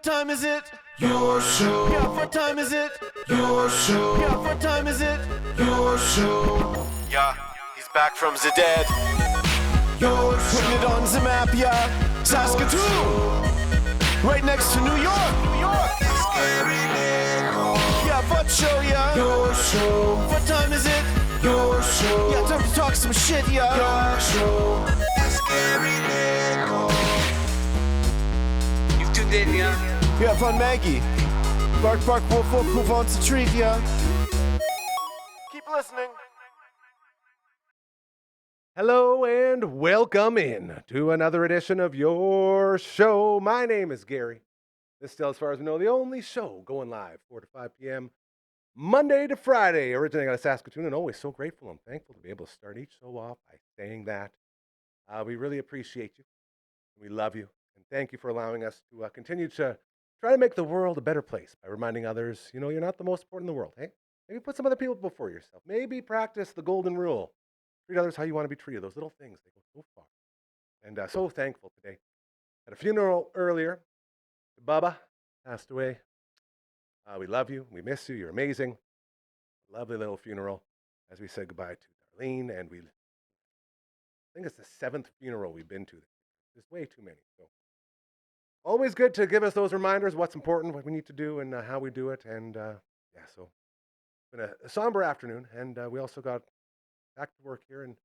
Time is it? Your show. Yeah, what time is it? Your show. Yeah, what time is it? Your show. Yeah, he's back from the dead. Your show. Putting it on the map, yeah. Saskatoon. Right next to New York. New York. Yeah, what show, yeah? Your show. What time is it? Your show. Yeah, time to talk some shit, yeah. Your show. You've tuned in, yeah? Yeah, fun Maggie. Bark, bark, wolf, wolf, who wants a treat, yeah? Keep listening. Hello and welcome in to another edition of your show. My name is Gary. This is still, as far as we know, the only show going live 4 to 5 p.m. Monday to Friday, originating out of Saskatoon, and always so grateful and thankful to be able to start each show off by saying that. We really appreciate you. We love you, and thank you for allowing us to continue to try to make the world a better place by reminding others, you're not the most important in the world, hey? Maybe put some other people before yourself. Maybe practice the golden rule. Treat others how you want to be treated. Those little things, they go so far. And so thankful today. At a funeral earlier, Bubba passed away. We love you. We miss you. You're amazing. Lovely little funeral as we said goodbye to Darlene. And I think it's the 7th funeral we've been to. There's way too many. So always good to give us those reminders, what's important, what we need to do, and how we do it. And so it's been a somber afternoon. And we also got back to work here, and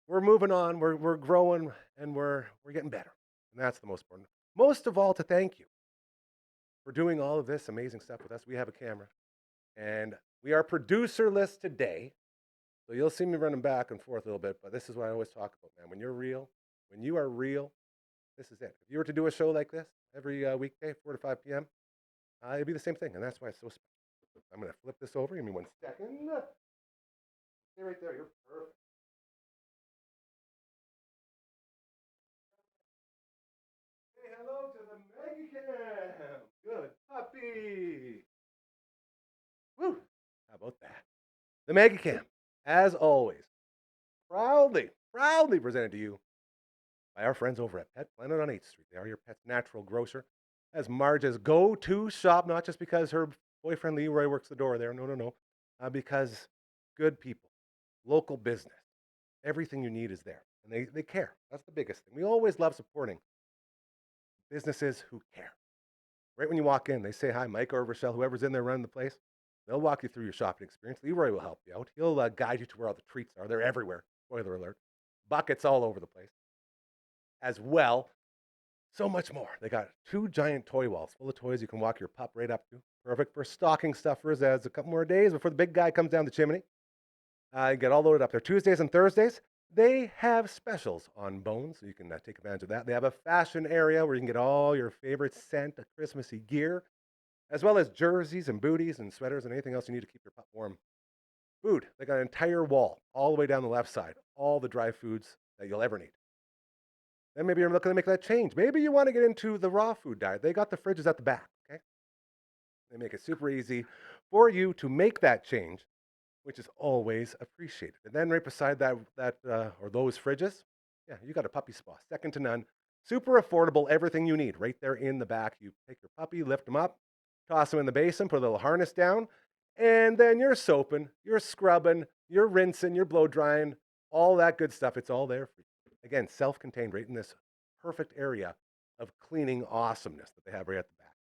we're moving on. We're growing, and we're getting better. And that's the most important. Most of all, to thank you for doing all of this amazing stuff with us. We have a camera, and we are producerless today. So you'll see me running back and forth a little bit, but this is what I always talk about, man. When you're real, when you are real, this is it. If you were to do a show like this every weekday, 4 to 5 p.m., it'd be the same thing, and that's why it's so special. I'm going to flip this over. Give me 1 second. Stay right there. You're perfect. Say hello to the Maggie Cam. Good puppy. Woo. How about that? The Maggie Cam, as always, proudly presented to you by our friends over at Pet Planet on 8th Street. They are your pet's natural grocer. As Marge's go-to shop, not just because her boyfriend Leroy works the door there. No. Because good people, local business, everything you need is there. And they care. That's the biggest thing. We always love supporting businesses who care. Right when you walk in, they say hi, Mike or Rochelle, whoever's in there running the place. They'll walk you through your shopping experience. Leroy will help you out. He'll guide you to where all the treats are. They're everywhere. Spoiler alert. Buckets all over the place. As well, so much more. They got 2 giant toy walls full of toys you can walk your pup right up to. Perfect for stocking stuffers as a couple more days before the big guy comes down the chimney. Get all loaded up there. Tuesdays and Thursdays, they have specials on bones, so you can take advantage of that. They have a fashion area where you can get all your favorite scent of Christmassy gear, as well as jerseys and booties and sweaters and anything else you need to keep your pup warm. Food, they got an entire wall all the way down the left side, all the dry foods that you'll ever need. Then maybe you're looking to make that change. Maybe you want to get into the raw food diet. They got the fridges at the back, okay? They make it super easy for you to make that change, which is always appreciated. And then right beside that or those fridges, yeah, you got a puppy spa, second to none. Super affordable, everything you need right there in the back. You take your puppy, lift him up, toss him in the basin, put a little harness down, and then you're soaping, you're scrubbing, you're rinsing, you're blow drying, all that good stuff. It's all there for you. Again, self-contained right in this perfect area of cleaning awesomeness that they have right at the back.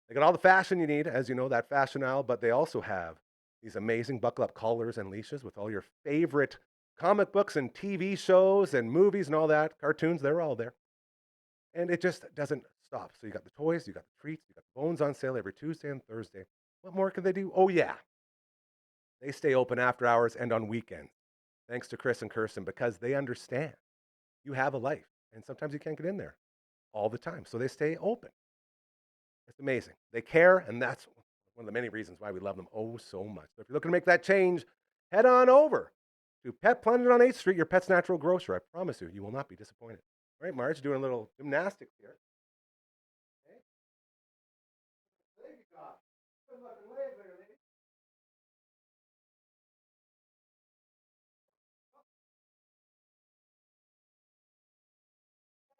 They got all the fashion you need, as you know, that fashion aisle, but they also have these amazing buckle-up collars and leashes with all your favorite comic books and TV shows and movies and all that, cartoons, they're all there. And it just doesn't stop. So you got the toys, you got the treats, you got the bones on sale every Tuesday and Thursday. What more can they do? Oh, yeah. They stay open after hours and on weekends. Thanks to Chris and Kirsten, because they understand you have a life, and sometimes you can't get in there all the time. So they stay open. It's amazing. They care, and that's one of the many reasons why we love them oh so much. So if you're looking to make that change, head on over to Pet Planet on 8th Street, your pet's natural grocer. I promise you, you will not be disappointed. All right, Marge, doing a little gymnastics here. Okay. There you go. Good looking leg there, lady.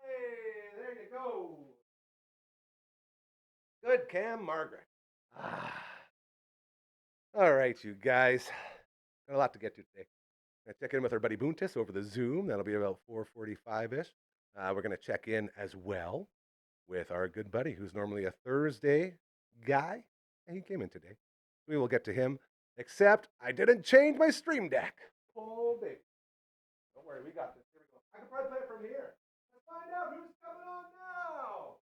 Hey, there you go. Avid Cam Margaret. All right, you guys. Got a lot to get to today. Gonna check in with our buddy Boontis over the Zoom. That'll be about 4:45-ish. We're gonna check in as well with our good buddy, who's normally a Thursday guy, and he came in today. We will get to him. Except I didn't change my stream deck. Oh, baby. Don't worry, we got this. Here we go. I can probably play it from here. Let's find out who's coming on now.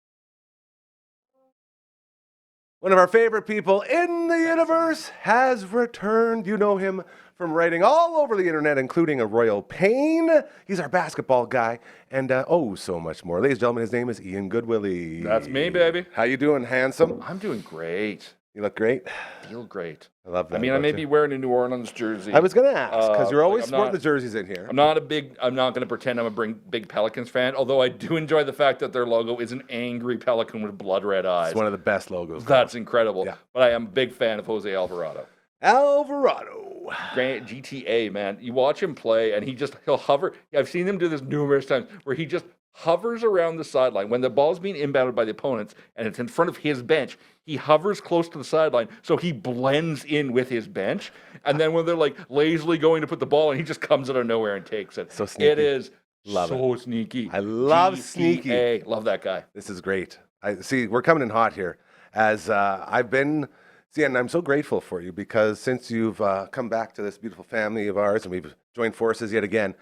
One of our favorite people in the universe has returned. You know him from writing all over the internet, including a Royal Pain. He's our basketball guy, and so much more. Ladies and gentlemen, his name is Ian Goodwillie. That's me, baby. How you doing, handsome? I'm doing great. You look great. Feel great. I love that. I mean, I may be wearing a New Orleans jersey. I was going to ask, because you're always I'm sporting not- the jerseys in here. I'm not going to pretend I'm a big Pelicans fan, although I do enjoy the fact that their logo is an angry pelican with blood red eyes. It's one of the best logos. That's incredible. Yeah. But I am a big fan of Jose Alvarado. Alvarado. Great GTA, man. You watch him play, and he'll hover. I've seen him do this numerous times, where he just hovers around the sideline when the ball's being inbounded by the opponents, and it's in front of his bench. He hovers close to the sideline, so he blends in with his bench. And then when they're like lazily going to put the ball in, he just comes out of nowhere and takes it. So sneaky. It is Love so it. sneaky. I love GTA. sneaky. Love that guy. This is great. We're coming in hot here, as I've been. And I'm so grateful for you, because since you've come back to this beautiful family of ours and we've joined forces yet again,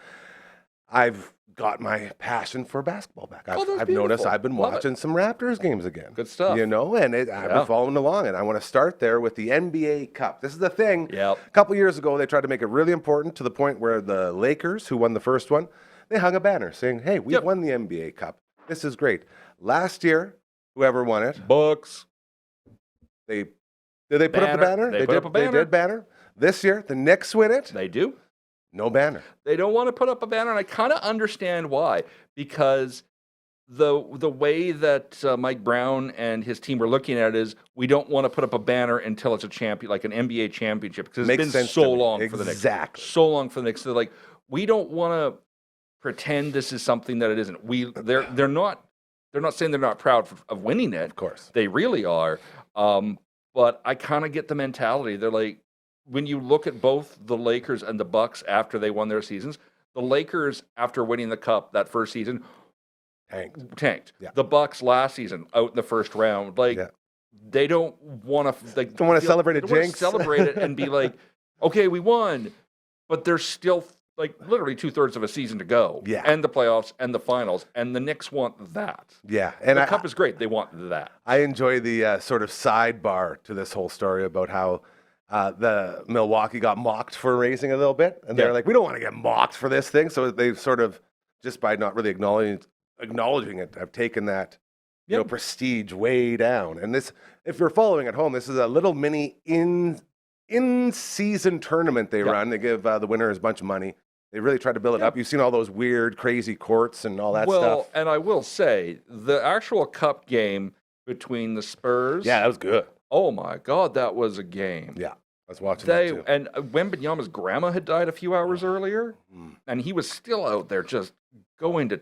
I've got my passion for basketball back. I've noticed I've been watching some Raptors games again. Good stuff. And I've been following along, and I want to start there with the NBA Cup. This is the thing. Yep. A couple years ago, they tried to make it really important, to the point where the Lakers, who won the first one, they hung a banner saying, hey, we've won the NBA Cup. This is great. Last year, whoever won it, Bucks. Did they put up the banner? They put up a banner. They did banner. This year, the Knicks win it. They do. No banner. They don't want to put up a banner, and I kind of understand why. Because the way that Mike Brown and his team were looking at it is, we don't want to put up a banner until it's a champion, like an NBA championship, because it's been so long for the Knicks. Exactly. So long for the Knicks. They're like, we don't want to pretend this is something that it isn't. They're not saying they're not proud of winning it. Of course. They really are. But I kind of get the mentality. They're like, when you look at both the Lakers and the Bucks after they won their seasons, the Lakers, after winning the Cup that first season, tanked. Yeah. The Bucks last season, out in the first round, they don't want to. They don't want to celebrate a jinx. Celebrate it and be like, okay, we won, but there's still like literally 2/3 of a season to go. Yeah. And the playoffs and the finals, and the Knicks want that. Yeah. And the Cup is great. They want that. I enjoy the sort of sidebar to this whole story about how the Milwaukee got mocked for racing a little bit, and they're like, we don't want to get mocked for this thing. So they sort of, just by not really acknowledging it, have taken that prestige way down. And this, if you're following at home, this is a little mini in-season tournament they run. They give the winners a bunch of money. They really try to build it up. You've seen all those weird, crazy courts and all that stuff. Well, and I will say, the actual Cup game between the Spurs. Yeah, that was good. Oh, my God, that was a game. Yeah, I was watching that too. And Wembanyama's grandma had died a few hours earlier, and he was still out there just going to,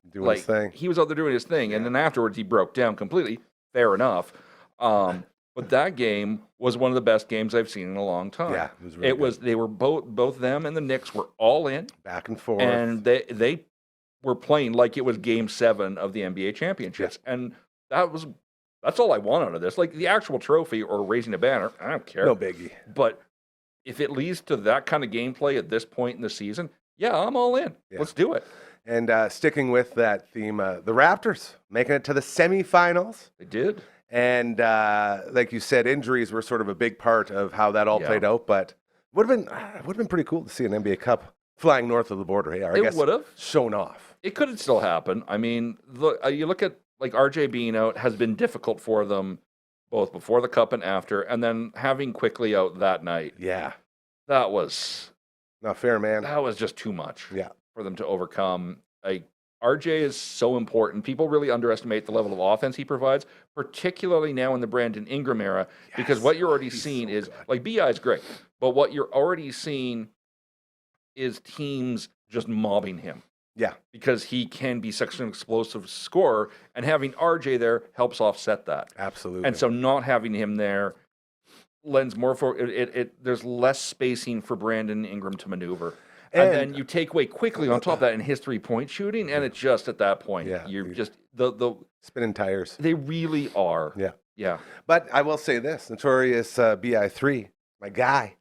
doing his thing. He was out there doing his thing, and then afterwards he broke down completely. Fair enough. But that game was one of the best games I've seen in a long time. Yeah, it was really good. They were both them and the Knicks were all in. Back and forth. And they were playing like it was Game 7 of the NBA championships. Yeah. And that's all I want out of this. Like the actual trophy or raising a banner, I don't care. No biggie. But if it leads to that kind of gameplay at this point in the season, yeah, I'm all in. Yeah. Let's do it. And sticking with that theme, the Raptors making it to the semifinals. They did. And like you said, injuries were sort of a big part of how that all played out. But would have been pretty cool to see an NBA Cup flying north of the border. Hey, I guess would have shown off. It could still happen. I mean, you look at like RJ being out has been difficult for them both before the Cup and after, and then having Quickly out that night. Yeah, that was not fair, man. That was just too much. Yeah, for them to overcome. RJ is so important. People really underestimate the level of offense he provides, particularly now in the Brandon Ingram era, because what you're already seeing is, like, B.I. is great, but what you're already seeing is teams just mobbing him. Yeah. because he can be such an explosive scorer, and having RJ there helps offset that. Absolutely. And so not having him there lends more for it. There's less spacing for Brandon Ingram to maneuver. And then you take away quickly on top of that in his 3-point shooting, and it's just at that point, you're just the spinning tires. They really are. Yeah. Yeah. But I will say this, Notorious BI3, my guy,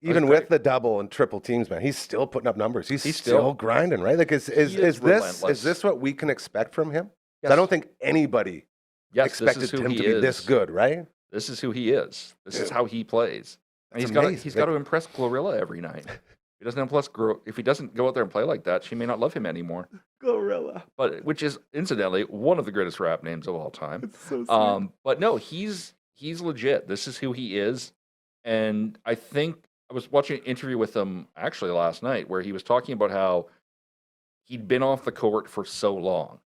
even great. with the double and triple teams, man, he's still putting up numbers. He's still grinding, right? Like, is this what we can expect from him? Yes. I don't think anybody expected him to be this good, right? This is who he is. This is how he plays. And That's he's got to impress Glorilla every night. If he doesn't go out there and play like that, she may not love him anymore. Gorilla. But which is incidentally one of the greatest rap names of all time. It's so sweet. But no, he's legit. This is who he is. And I think I was watching an interview with him actually last night where he was talking about how he'd been off the court for so long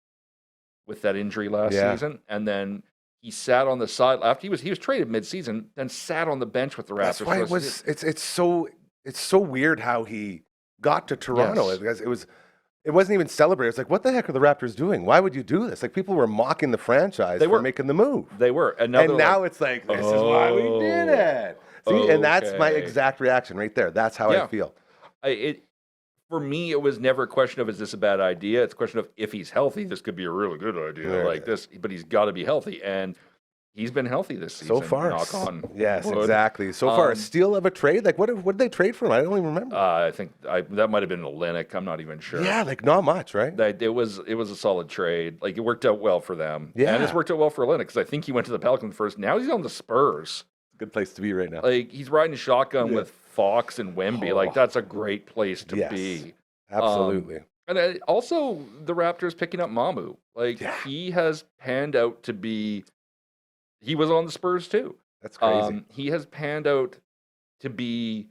with that injury last season, and then he sat on the side after he was traded mid-season, then sat on the bench with the Raptors. That's why it's so weird how he got to Toronto. Yes. It wasn't even celebrated. It's like, what the heck are the Raptors doing? Why would you do this? Like, people were mocking the franchise for making the move. They were. And now it's like, this is why we did it. See, and that's my exact reaction right there. That's how I feel. For me, it was never a question of, is this a bad idea? It's a question of, if he's healthy, this could be a really good idea. This, but he's got to be healthy. And he's been healthy this season. So far. Knock on yes, wood. exactly. So far, a steal of a trade? Like, what did they trade for him? I don't even remember. I think that might have been Olenek. I'm not even sure. Yeah, like not much, right? It was a solid trade. Like, it worked out well for them. Yeah. And it's worked out well for Olenek because I think he went to the Pelicans first. Now he's on the Spurs. Good place to be right now. Like, he's riding shotgun with Fox and Wemby. Like, that's a great place to be. Absolutely. And also, the Raptors picking up Mamu. Like, he has panned out to be... He was on the Spurs, too. That's crazy. He has panned out to be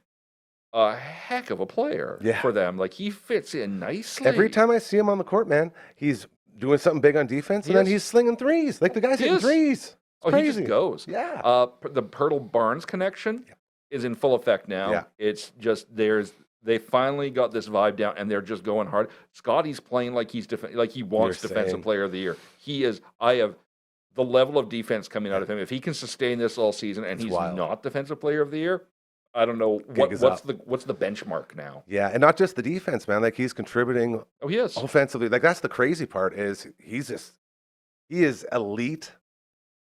a heck of a player for them. Like, he fits in nicely. Every time I see him on the court, man, he's doing something big on defense, and then he's slinging threes. Like, the guy's hitting threes. It's crazy. He just goes. Yeah. The Pirtle-Barnes connection is in full effect now. Yeah. It's just they finally got this vibe down, and they're just going hard. Scotty's playing like he's like he wants Defensive Player of the Year. He is. I have the level of defense coming out of him. If he can sustain this all season, and he's not Defensive Player of the Year, I don't know what's the benchmark now. Yeah, and not just the defense, man. Like, he's contributing. Oh, he is offensively. Like, that's the crazy part is he is elite.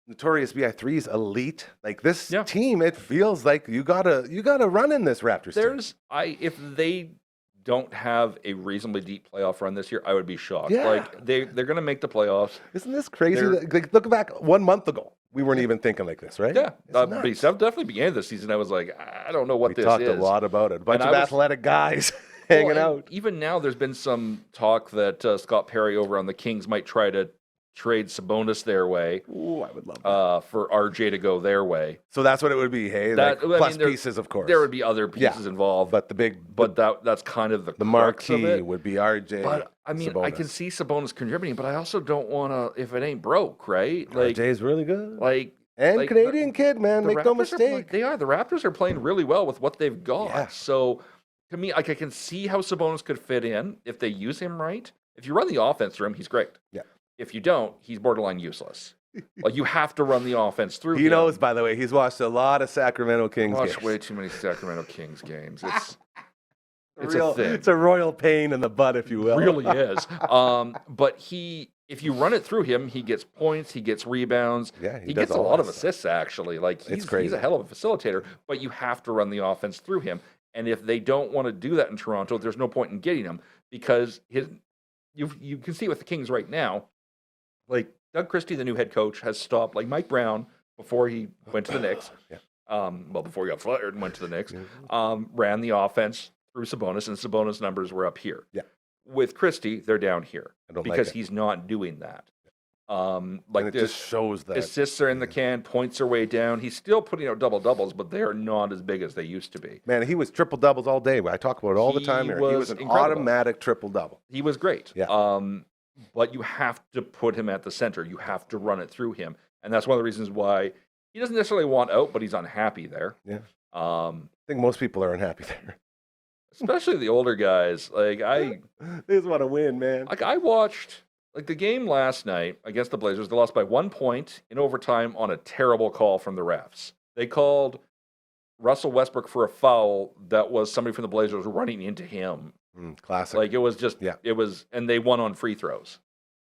Notorious BI3's elite. Like, this team, it feels like you gotta run in this Raptors team. If they don't have a reasonably deep playoff run this year, I would be shocked. Yeah. Like, they're gonna make the playoffs. Isn't this crazy? Like, look back 1 month ago. We weren't even thinking like this, right? Yeah. Definitely began this season. I was like, I don't know what this is. We talked a lot about it. A bunch of athletic guys hanging out. Even now, there's been some talk that Scott Perry over on the Kings might try to trade Sabonis their way. Ooh, I would love that. For RJ to go their way. So that's what it would be, hey? Plus pieces, of course. There would be other pieces involved. But that's kind of the marquee would be RJ. But I mean, Sabonis. I can see Sabonis contributing, but I also don't want to, if it ain't broke, right? Like, RJ's really good. And Canadian kid, man, make no mistake. The Raptors are playing really well with what they've got. Yeah. So, to me, like, I can see how Sabonis could fit in if they use him right. If you run the offense through him, he's great. Yeah. If you don't, he's borderline useless. Like, you have to run the offense through him. He knows, by the way, he's watched a lot of Sacramento Kings games. Watched way too many Sacramento Kings games. It's a thing. It's a royal pain in the butt, if you will. It really is. But if you run it through him, he gets points, he gets rebounds. Yeah, he gets a lot of assists, actually. Like, he's a hell of a facilitator, but you have to run the offense through him. And if they don't want to do that in Toronto, there's no point in getting him because you can see with the Kings right now, like, Doug Christie, the new head coach, has stopped. Like, Mike Brown, before he went to the Knicks, before he got fired and went to the Knicks, ran the offense through Sabonis, and Sabonis' numbers were up here. Yeah. With Christie, they're down here because like he's not doing that. And it just shows that assists are in the can, points are way down. He's still putting out double doubles, but they are not as big as they used to be. Man, he was triple doubles all day. I talk about it all the time here. He was an automatic triple double. He was great. Yeah. But you have to put him at the center. You have to run it through him, and that's one of the reasons why he doesn't necessarily want out, but he's unhappy there. Yeah. I think most people are unhappy there. especially the older guys. Like They just want to win, man. I watched like the game last night against the Blazers. They lost by 1 point in overtime on a terrible call from the refs. They called Russell Westbrook for a foul that was somebody from the Blazers running into him. Classic. Like it was just, Yeah. it was, and they won on free throws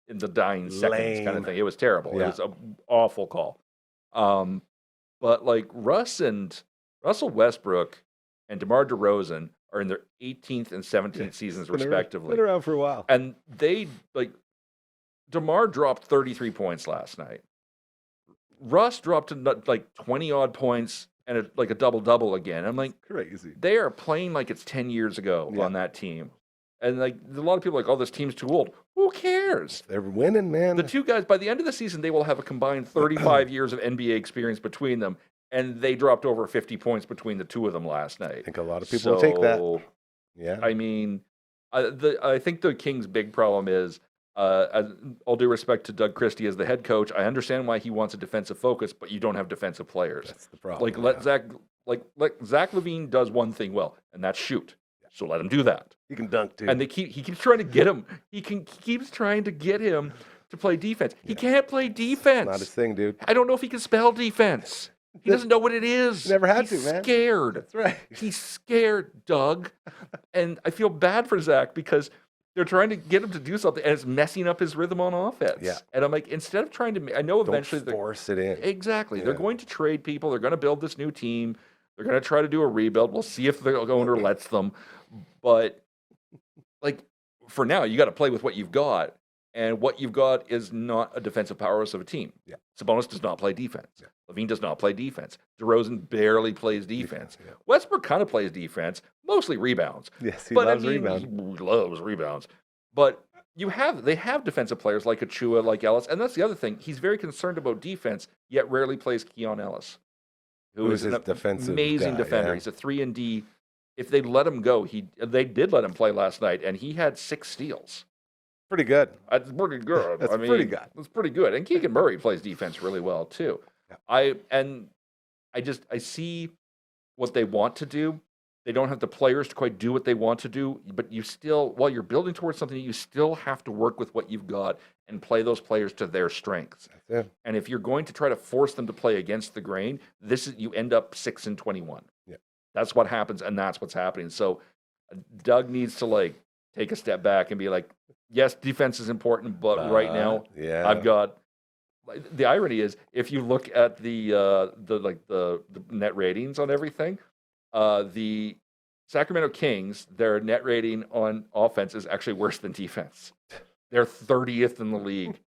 in the dying seconds kind of Lame. thing. It was terrible. Yeah. It was an awful call. But like Russell Westbrook and DeMar DeRozan are in their 18th and 17th seasons respectively. Been around for a while. And they like DeMar dropped 33 points last night. Russ dropped to like 20 odd points and like a double again. I'm like, Crazy. they are playing like it's 10 years ago on that team. And like a lot of people are like, oh, this team's too old. Who cares? They're winning, man. The two guys, by the end of the season, they will have a combined 35 years of NBA experience between them. And they dropped over 50 points between the two of them last night. I think a lot of people will take that. So, Yeah. I mean, I think the Kings' big problem is, all due respect to Doug Christie as the head coach, I understand why he wants a defensive focus, but you don't have defensive players. That's the problem. Like let Zach LaVine does one thing well, and that's shoot. So let him do that. He can dunk too. And he keeps trying to get him. He keeps trying to get him to play defense. He can't play defense. Not his thing, dude. I don't know if he can spell defense. He doesn't know what it is. Never had He's to, man. Scared. That's right. He's scared, Doug. And I feel bad for Zach because they're trying to get him to do something, and it's messing up his rhythm on offense. Yeah. And I'm like, instead of trying to, I know eventually Don't force it in. Exactly. Yeah. They're going to trade people. They're going to build this new team. They're going to try to do a rebuild. We'll see if the owner lets them. But like for now, you got to play with what you've got. And what you've got is not a defensive powerhouse of a team. Yeah. Sabonis does not play defense. Yeah. LaVine does not play defense. DeRozan barely plays defense. Yeah. Westbrook kind of plays defense, mostly rebounds. Yes, he But loves I mean, rebound. He loves rebounds. But they have defensive players like Achua, like Ellis, and that's the other thing. He's very concerned about defense, yet rarely plays Keon Ellis, who is his an defensive amazing guy, defender. yeah. He's a 3-and-D. If they let him go, they did let him play last night, and he had 6 steals. Pretty good. That's pretty good. That's I mean, pretty good. That's pretty good. And Keegan Murray plays defense really well too. Yeah. I see what they want to do. They don't have the players to quite do what they want to do, but you still, while you're building towards something, you still have to work with what you've got and play those players to their strengths. Yeah. And if you're going to try to force them to play against the grain, you end up 6-21. Yeah. That's what happens, and that's what's happening. So Doug needs to take a step back and be like, yes, defense is important, but right now yeah. I've got. The irony is, if you look at the net ratings on everything, the Sacramento Kings, their net rating on offense is actually worse than defense. They're 30th in the league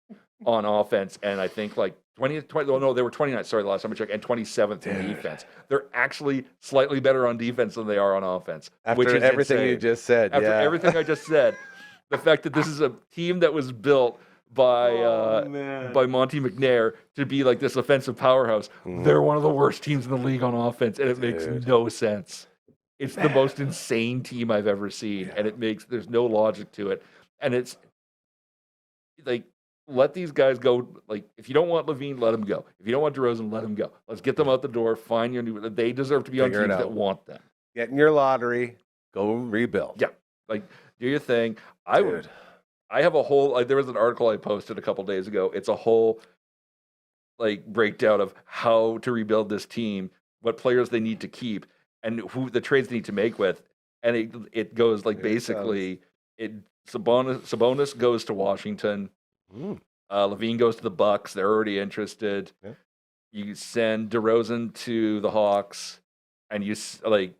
on offense, and I think like 20. Oh no, they were 29th. Sorry, the last time I checked, and 27th in defense. They're actually slightly better on defense than they are on offense. After which is everything insane. you just said, After yeah. everything I just said, the fact that this is a team that was built by Monty McNair to be like this offensive powerhouse, they're one of the worst teams in the league on offense, and it makes no sense. It's the most insane team I've ever seen, and there's no logic to it. And it's like, let these guys go. Like, if you don't want LaVine, let him go. If you don't want DeRozan, let him go. Let's get them out the door. Find your new. They deserve to be Figure on it teams that out. want them. Get in your lottery. Go rebuild. Yeah, like do your thing. I have a whole. There was an article I posted a couple days ago. It's a whole breakdown of how to rebuild this team, what players they need to keep, and who the trades they need to make with. And it goes basically Sabonis goes to Washington. LaVine goes to the Bucks. They're already interested. Yeah. You send DeRozan to the Hawks, and you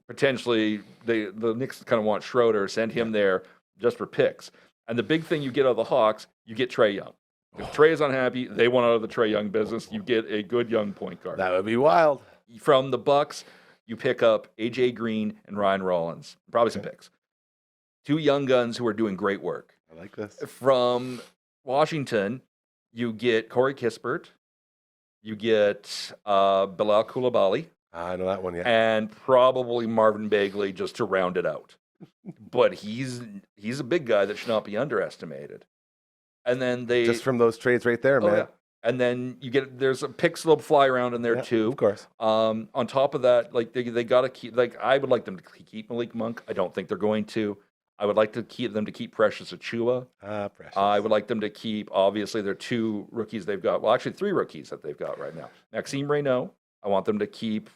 potentially the Knicks kind of want Schroeder. Send him there just for picks. And the big thing you get out of the Hawks, you get Trae Young. If Trae is unhappy, they want out of the Trae Young business. You get a good young point guard. That would be wild. From the Bucks, you pick up AJ Green and Ryan Rollins. Probably some picks. 2 young guns who are doing great work. I like this. From Washington, you get Corey Kispert. You get Bilal Coulibaly. I know that one, yeah. And probably Marvin Bagley just to round it out. But he's a big guy that should not be underestimated. And then Just from those trades right there, man. Yeah. And then there's a picks that'll fly around in there too. Of course. On top of that, like they got to keep, like I would like them to keep Malik Monk. I don't think they're going to. I would like to keep Precious Achua. Precious. I would like them to keep, obviously, their 2 rookies they've got. Well, actually, 3 rookies that they've got right now. Maxime Reynaud. I want them to keep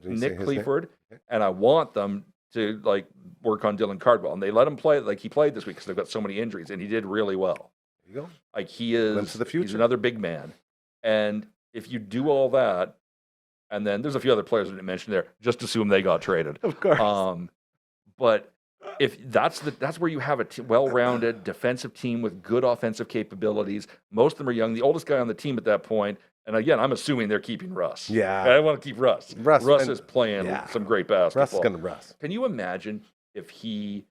Nick Clifford. And I want them to, like, work on Dylan Cardwell. And they let him play, like, he played this week because they've got so many injuries. And he did really well. There you go. Like, he is, Glimpse of the future. He's another big man. And if you do all that, and then there's a few other players I didn't mention there, just assume they got traded. Of course. But if that's where you have a well-rounded defensive team with good offensive capabilities. Most of them are young. The oldest guy on the team at that point, and again, I'm assuming they're keeping Russ. Yeah. I want to keep Russ. Russ is playing some great basketball. Russ is going to Russ. Can you imagine if he,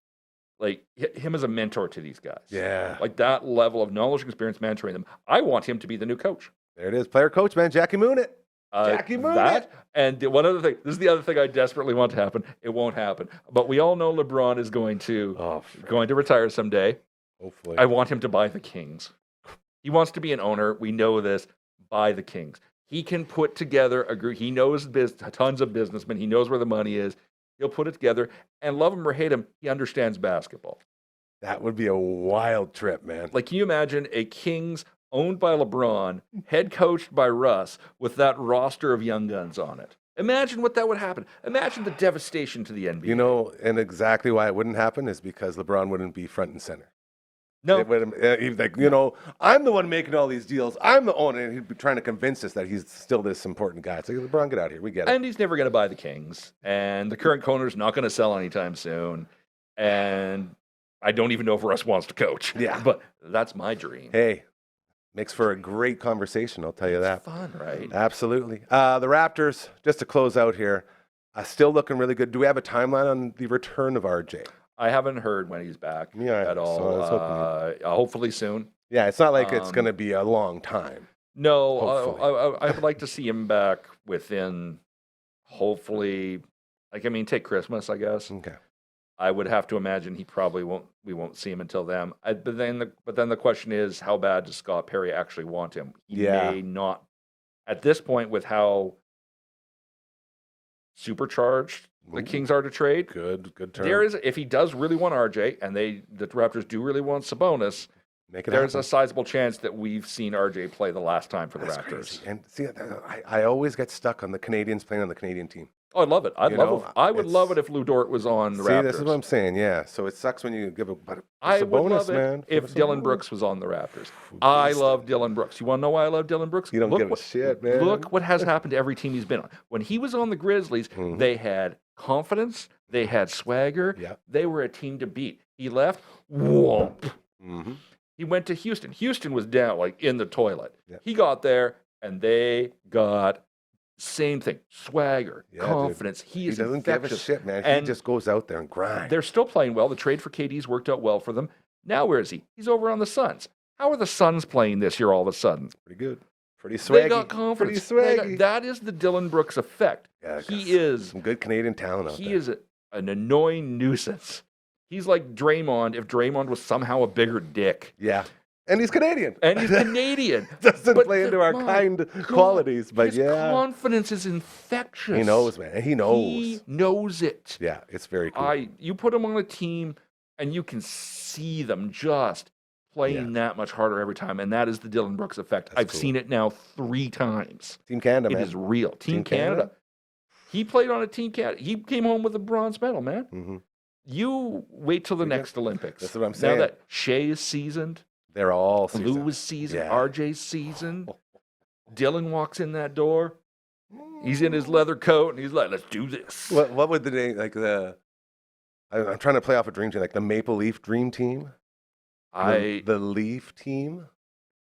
like, him as a mentor to these guys? Yeah. Like that level of knowledge and experience mentoring them. I want him to be the new coach. There it is. Player coach, man. Jackie Moon it. Jackie Moon it. And one other thing. This is the other thing I desperately want to happen. It won't happen. But we all know LeBron is going to retire someday. Hopefully. I want him to buy the Kings. He wants to be an owner. We know this. Buy the Kings. He can put together a group. He knows tons of businessmen. He knows where the money is. He'll put it together. And love him or hate him, he understands basketball. That would be a wild trip, man. Like, can you imagine a Kings owned by LeBron, head coached by Russ, with that roster of young guns on it? Imagine what that would happen. Imagine the devastation to the NBA. You know, and exactly why it wouldn't happen is because LeBron wouldn't be front and center. No. He'd like, you know, I'm the one making all these deals. I'm the owner. And he'd be trying to convince us that he's still this important guy. It's like, LeBron, get out here. We get it. And he's never going to buy the Kings. And the current owner's not going to sell anytime soon. And I don't even know if Russ wants to coach. Yeah. But that's my dream. Hey, makes for a great conversation, I'll tell you that. It's fun, right? Absolutely. The Raptors, just to close out here, still looking really good. Do we have a timeline on the return of RJ? I haven't heard when he's back at all. So I was hopefully soon. Yeah, it's not like it's going to be a long time. No, I would like to see him back within, hopefully, take Christmas, I guess. Okay. I would have to imagine we won't see him until then. But then the question is, how bad does Scott Perry actually want him? He may not. At this point, with how supercharged the Kings are to trade, good term. If he does really want RJ, and the Raptors do really want Sabonis, there's a sizable chance that we've seen RJ play the last time for the Raptors. Crazy. And see, I always get stuck on the Canadians playing on the Canadian team. Oh, I love it. I would love it if Lou Dort was on the Raptors. See, this is what I'm saying. Yeah. So it sucks when you give a I would bonus, love it man. if Dylan Brooks was on the Raptors. I love Dylan Brooks. You want to know why I love Dylan Brooks? You don't give a shit, man. Look what has happened to every team he's been on. When he was on the Grizzlies, they had confidence. They had swagger. Yep. They were a team to beat. He left. Whoomp. Mm-hmm. He went to Houston. Houston was down, like in the toilet. Yep. He got there, and they got same thing, swagger, confidence. Dude. He doesn't give a shit, man. He just goes out there and grinds. They're still playing well. The trade for KD's worked out well for them. Now where is he? He's over on the Suns. How are the Suns playing this year all of a sudden? Pretty good. Pretty swaggy. They got confidence. Pretty swaggy. That is the Dylan Brooks effect. Yeah, he is some good Canadian talent out there. He is an annoying nuisance. He's like Draymond if Draymond was somehow a bigger dick. Yeah. And he's Canadian. Doesn't play into our kind qualities, but his confidence is infectious. He knows, man. He knows. He knows it. Yeah, it's very cool. You put him on a team, and you can see them just playing that much harder every time, and that is the Dylan Brooks effect. I've seen it now 3 times. Team Canada, man. It is real. Team Canada. He played on a Team Canada. He came home with a bronze medal, man. Mm-hmm. You wait till the next Olympics. That's what I'm saying. Now that Shea is seasoned. They're all seasoned. Lou is seasoned. RJ's seasoned. Dylan walks in that door. He's in his leather coat, and he's like, let's do this. What would the name, like I'm trying to play off a dream team, like the Maple Leaf Dream Team? The Leaf Team?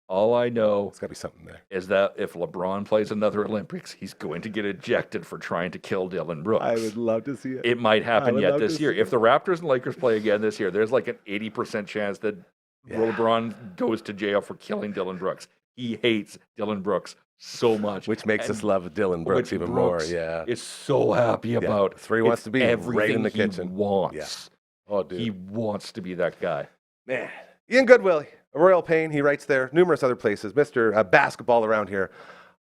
All I know it's got to be something there. Is that if LeBron plays another Olympics, he's going to get ejected for trying to kill Dylan Brooks. I would love to see it. It might happen yet this year. If the Raptors and Lakers play again this year, there's like an 80% chance that LeBron goes to jail for killing Dylan Brooks. He hates Dylan Brooks so much. Which makes us love Dylan Brooks even more. Yeah. Is so happy about. That's where he wants to be, right in the kitchen. He wants. Yeah. Oh, dude. He wants to be that guy. Man. Ian Goodwilllie, Royal Pain, he writes there. Numerous other places. Mr. Basketball around here.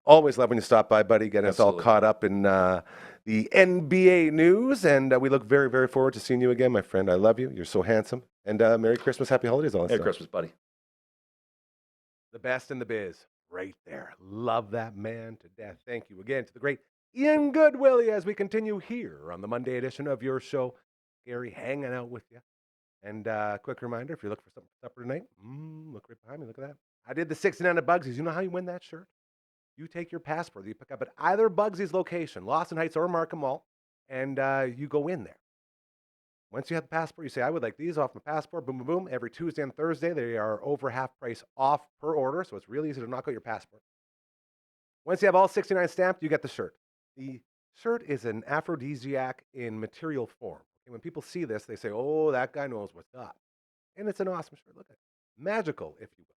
Always love when you stop by, buddy. Getting us all caught up in the NBA news. And we look very, very forward to seeing you again, my friend. I love you. You're so handsome. And Merry Christmas, Happy Holidays, all that Merry stuff. Christmas, buddy. The best in the biz. Right there. Love that man to death. Thank you again to the great Ian Goodwilllie as we continue here on the Monday edition of your show. Gary hanging out with you. And quick reminder, if you're looking for something for supper tonight, look right behind me. Look at that. I did the 69 at Bugsy's. You know how you win that shirt? You take your passport that you pick up at either Bugsy's location, Lawson Heights or Markham Mall, and you go in there. Once you have the passport, you say, I would like these off my passport. Boom, boom, boom. Every Tuesday and Thursday, they are over half price off per order, so it's really easy to knock out your passport. Once you have all 69 stamped, you get the shirt. The shirt is an aphrodisiac in material form. And when people see this, they say, oh, that guy knows what's up. And it's an awesome shirt. Look at it. Magical, if you will.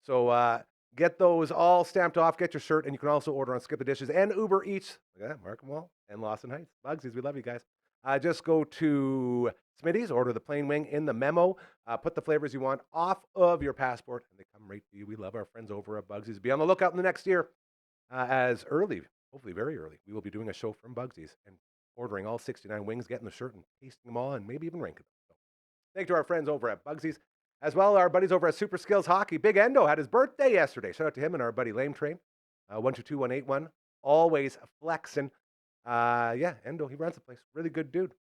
So get those all stamped off, get your shirt, and you can also order on Skip the Dishes and Uber Eats. Look at that, Markham Mall and Lawson Heights. Bugsy's, we love you guys. Just go to Smitty's, order the plain wing in the memo, put the flavors you want off of your passport, and they come right to you. We love our friends over at Bugsy's. Be on the lookout in the next year as early, hopefully very early, we will be doing a show from Bugsy's and ordering all 69 wings, getting the shirt and tasting them all, and maybe even ranking them. So, thank you to our friends over at Bugsy's. As well, our buddies over at Super Skills Hockey. Big Endo had his birthday yesterday. Shout out to him and our buddy Lame Train. 122181. Always flexing. Endo, he runs the place. Really good dude.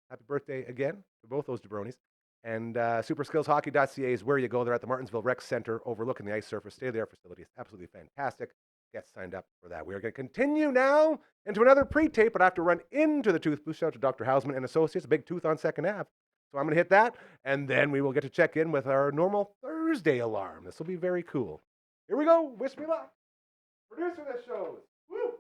Happy birthday again to both those jabronis. And superskillshockey.ca is where you go. They're at the Martinsville Rec Center overlooking the ice surface. Stay-there facility is absolutely fantastic. Get signed up for that. We are going to continue now into another pre-tape, but I have to run into the tooth booth. Shout out to Dr. Hausman and Associates, a big tooth on 2nd Ave. So I'm going to hit that, and then we will get to check in with our normal Thursday alarm. This will be very cool. Here we go. Wish me luck. Producer of this show. Woo!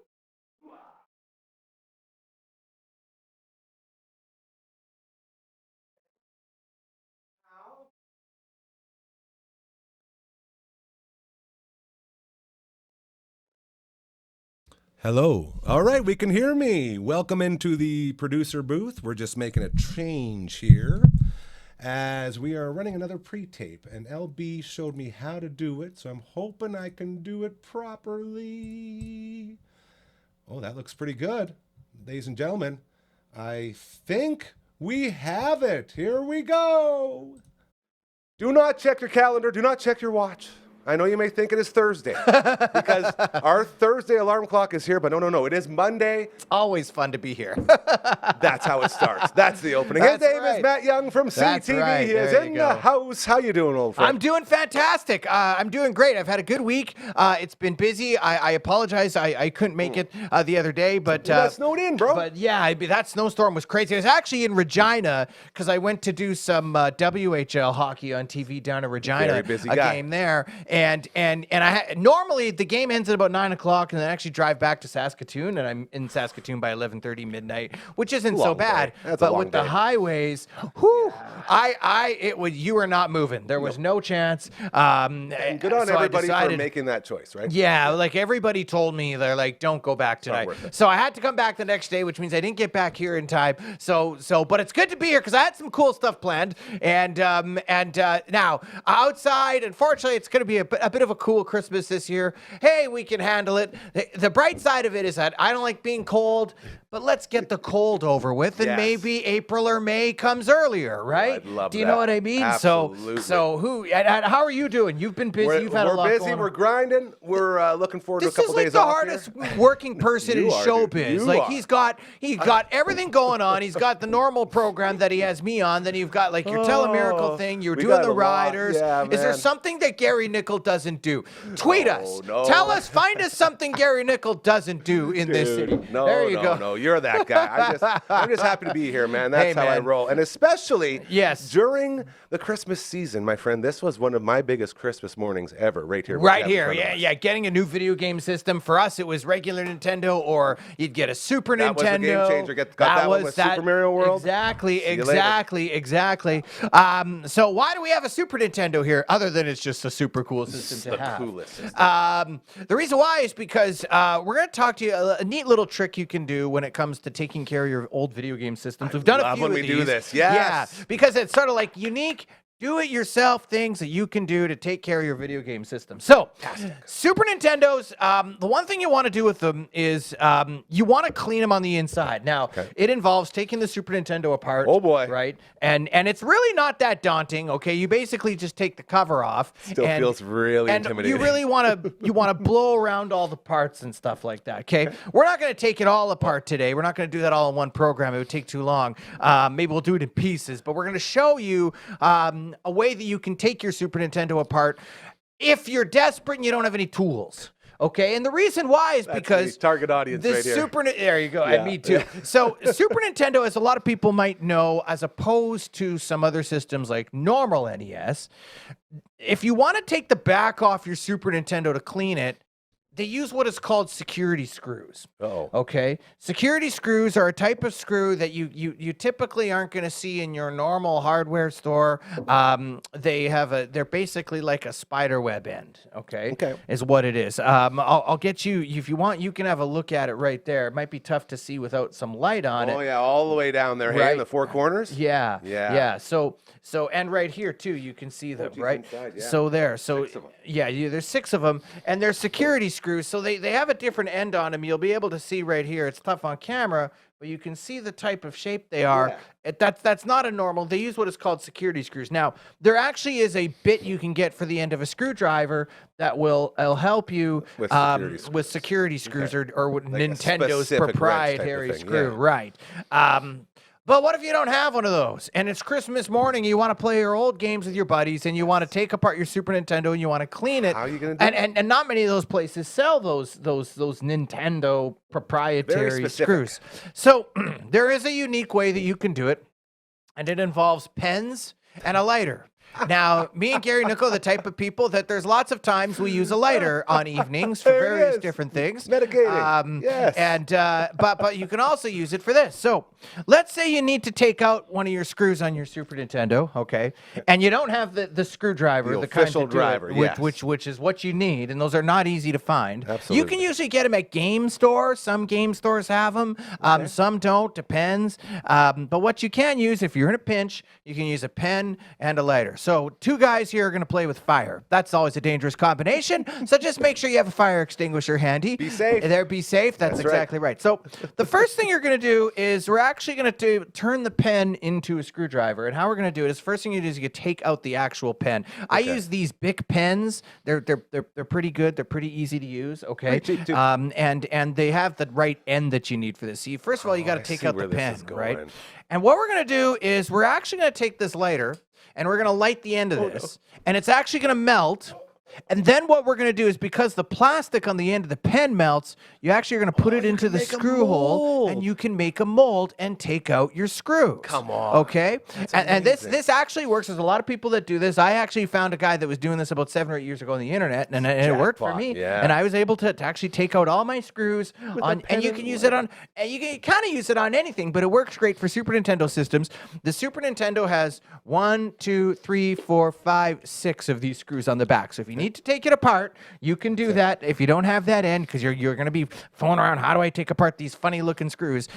Hello. All right, we can hear me. Welcome into the producer booth. We're just making a change here as we are running another pre-tape, and LB showed me how to do it, so I'm hoping I can do it properly. Oh, that looks pretty good. Ladies and gentlemen, I think we have it. Here we go. Do not check your calendar. Do not check your watch. I know you may think it is Thursday because our Thursday alarm clock is here, but no. It is Monday. It's always fun to be here. That's how it starts. That's the opening. His name is Matt Young from CTV. Right. He is in the house. How you doing, old friend? I'm doing fantastic. I'm doing great. I've had a good week. It's been busy. I apologize. I couldn't make it the other day, but that snowed in, bro. But yeah, that snowstorm was crazy. I was actually in Regina because I went to do some WHL hockey on TV down in Regina. Very busy guy. Game there. And normally the game ends at about 9:00, and then I actually drive back to Saskatoon, and I'm in Saskatoon by 11:30 midnight, which isn't so bad. But with the highways, you were not moving. There was no chance. And good on everybody for making that choice, right? Yeah, like everybody told me, they're like, don't go back tonight. So I had to come back the next day, which means I didn't get back here in time. But it's good to be here because I had some cool stuff planned. And now outside, unfortunately, it's going to be a bit of a cool Christmas this year. Hey, we can handle it. The bright side of it is that I don't like being cold, but let's get the cold over with, and maybe April or May comes earlier, right? I'd love Do you know what I mean? Absolutely. So how are you doing? You've been busy. You've had a lot We're busy. going on. We're grinding. We're looking forward to a couple days off. This is like the hardest working person in showbiz. Like he's got everything going on. He's got the normal program that he has me on. Then you've got like your Telemiracle thing. You're doing the riders. Yeah, is there something that Gary Nickel doesn't do? Tweet us. No. Tell us. Find us something Gary Nickel doesn't do in this city. There you go. No, you're that guy. I'm just happy to be here, man. That's how I roll. And especially during the Christmas season, my friend, this was one of my biggest Christmas mornings ever right here. Right here. Yeah. Getting a new video game system. For us, it was regular Nintendo, or you'd get a Super Nintendo. That was a game changer. Got that one with Super Mario World. Exactly. So why do we have a Super Nintendo here, other than it's just a super cool system to have? Coolest system. The reason why is because we're going to talk to you a neat little trick you can do when it comes to taking care of your old video game systems. We've done a few when of we these. do this. Yes. Yeah, because it's sort of like unique, do-it-yourself things that you can do to take care of your video game system. So, Super Nintendos, the one thing you want to do with them is you want to clean them on the inside. Now, it involves taking the Super Nintendo apart. Oh, boy. Right? And it's really not that daunting, okay? You basically just take the cover off. Still feels really intimidating. You really want to blow around all the parts and stuff like that, okay? We're not going to take it all apart today. We're not going to do that all in one program. It would take too long. Maybe we'll do it in pieces, but we're going to show you a way that you can take your Super Nintendo apart if you're desperate and you don't have any tools. Okay, and the reason why is because target audience right here. There you go. Yeah, me too. Yeah. So Super Nintendo, as a lot of people might know, as opposed to some other systems like normal NES, if you want to take the back off your Super Nintendo to clean it, they use what is called security screws. Okay, security screws are a type of screw that you typically aren't going to see in your normal hardware store. They're basically like a spider web end. Okay, is what it is. I'll get you if you want. You can have a look at it right there. It might be tough to see without some light on it. Oh yeah, all the way down there, hey, in the four corners. Yeah. So and right here too, you can see them right. Inside, yeah. So there. So 6 of them. there's 6 of them, and they're security screws. So they have a different end on them. You'll be able to see right here. It's tough on camera, but you can see the type of shape they are. Yeah. That's not a normal. They use what is called security screws. Now, there actually is a bit you can get for the end of a screwdriver that will help you with security screws or with like Nintendo's specific proprietary wrench type of thing, screw. yeah. Right. But what if you don't have one of those and it's Christmas morning, you want to play your old games with your buddies and you want to take apart your Super Nintendo and you want to clean it? How are you going to do that? And not many of those places sell those Nintendo proprietary screws. So there is a unique way that you can do it, and it involves pens and a lighter. Now, me and Gary Nickel are the type of people that there's lots of times we use a lighter on evenings for various different things. Medicating. Yes. And but you can also use it for this. So let's say you need to take out one of your screws on your Super Nintendo, okay? And you don't have the screwdriver, the kind official to do driver, it, yes. which is what you need, and those are not easy to find. Absolutely. You can usually get them at game stores. Some game stores have them. Some don't. Depends. But what you can use if you're in a pinch, you can use a pen and a lighter. So 2 guys here are going to play with fire. That's always a dangerous combination. So just make sure you have a fire extinguisher handy. Be safe. Be safe. That's exactly right. So the first thing you're going to do is we're actually going to turn the pen into a screwdriver. And how we're going to do it is first thing you do is you take out the actual pen. I use these Bic pens. They're pretty good. They're pretty easy to use. Okay. And they have the right end that you need for this. See, first of all, you got to take out the pen, right? And what we're going to do is we're actually going to take this lighter and we're going to light the end of this, and it's actually going to melt. And then what we're going to do is, because the plastic on the end of the pen melts, you actually are going to put it into the screw hole, and you can make a mold and take out your screws. Come on. Okay? And this actually works. There's a lot of people that do this. I actually found a guy that was doing this about 7 or 8 years ago on the internet, and it worked for me. Yeah. And I was able to actually take out all my screws and you can use it on, and you can kind of use it on anything, but it works great for Super Nintendo systems. The Super Nintendo has 1, 2, 3, 4, 5, 6 of these screws on the back. So if you need to take it apart, you can do that if you don't have that end, because you're going to be phoning around, how do I take apart these funny looking screws?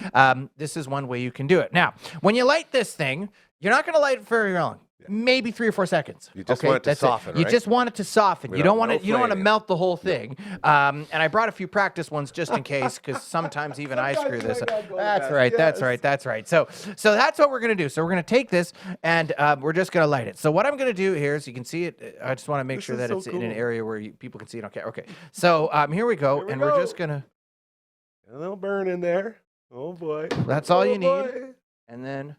This is one way you can do it. Now, when you light this thing, you're not going to light it for very long. Maybe 3 or 4 seconds. You just want it to soften, right? You just want it to soften. You don't want to melt the whole thing. And I brought a few practice ones just in case, because sometimes even I screw this up. That's right. So that's what we're going to do. So we're going to take this and we're just going to light it. So what I'm going to do here is, you can see it. I just want to make sure that it's in an area where people can see it. Okay. So here we go. We're just going to. A little burn in there. Oh boy. That's all you need. And then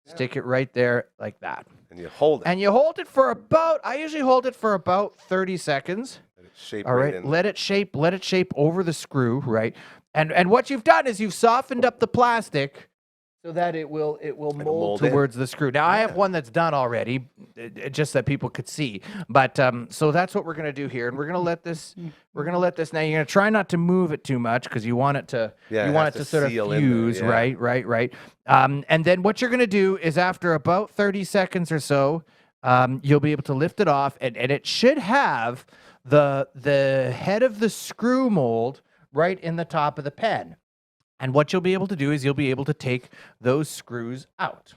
stick it right there like that. And you hold it. And you hold it for about, I usually hold it for about 30 seconds. Let it shape all right. Let it shape over the screw, right? And what you've done is you've softened up the plastic so that it will mold towards the screw. Now, I have one that's done already, just that people could see. But so that's what we're going to do here. And we're going to let this, now you're going to try not to move it too much, because you want it to, sort of fuse, right. And then what you're going to do is, after about 30 seconds or so, you'll be able to lift it off, and it should have the head of the screw mold right in the top of the pen. And what you'll be able to do is you'll be able to take those screws out.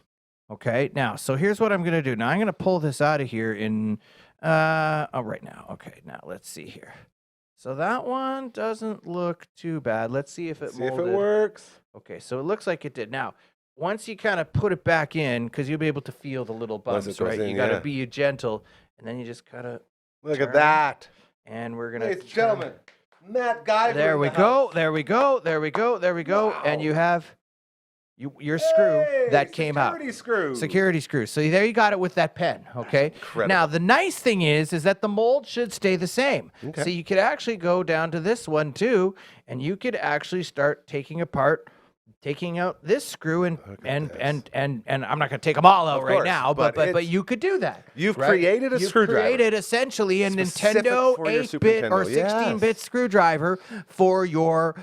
Okay, now, so here's what I'm going to do. Now, I'm going to pull this out of here in, right now. Okay, now, let's see here. So that one doesn't look too bad. Let's see if it See if molded. it works. Okay, so it looks like it did. Now, once you kind of put it back in, because you'll be able to feel the little Once bumps, it goes right? in, You got to yeah. be gentle, and then you just kind of Look turn at that. And we're going to... Ladies and gentlemen, Matt Guyver. There in we the go, house. there we go, there we go, there we go. And Wow. you have your screw Hey, that came out. Security screw. Security screw. So there you got it with that pen, okay? incredible. Now, the nice thing is that the mold should stay the same. Okay. So you could actually go down to this one too, and you could actually start taking out this screw and I'm not going to take them all out Of right course, now, but but it's- you could do that. You've right? created a You've screwdriver. created essentially a Specific Nintendo for your Super 8-bit or Nintendo, 16-bit yes. screwdriver for your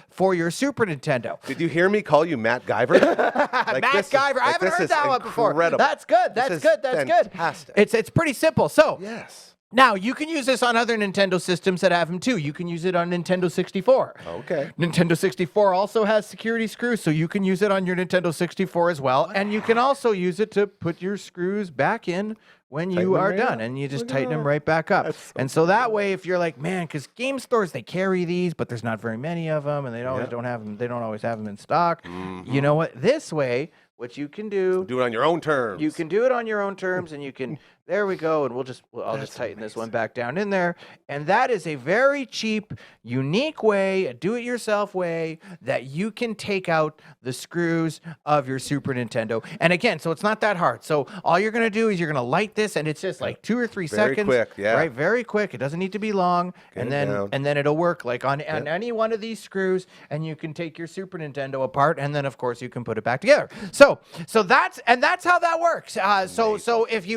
Super Nintendo. Did you hear me call you Matt Guyver? Like, Matt this is- Guyver. I like, haven't this heard is that one before. incredible. That's good. This That's is good. That's good. fantastic. It's pretty simple. So Yes. now you can use this on other Nintendo systems that have them too. You can use it on Nintendo 64. Okay. Nintendo 64 also has security screws, so you can use it on your Nintendo 64 as well. And you can also use it to put your screws back in when Tighten you them are right done, up. and you just Look at tighten them that. right back up. That's so And so that way, if you're like, man, because game stores, they carry these, but there's not very many of them, and they always Yeah. don't have them. They don't always have them in stock. Mm-hmm. You know what? This way, what you can do, Do it on your own terms. you can do it on your own terms, and you can. There we go, and I'll just tighten this one back down in there, and that is a very cheap, unique way, a do-it-yourself way that you can take out the screws of your Super Nintendo. And again, so it's not that hard. So all you're gonna do is you're gonna light this, and it's just like 2 or 3 Very seconds. quick, yeah. Right, very quick. It doesn't need to be long, Get and it down. then it'll work like on any one of these screws, and you can take your Super Nintendo apart, and then of course you can put it back together. So that's how that works. So if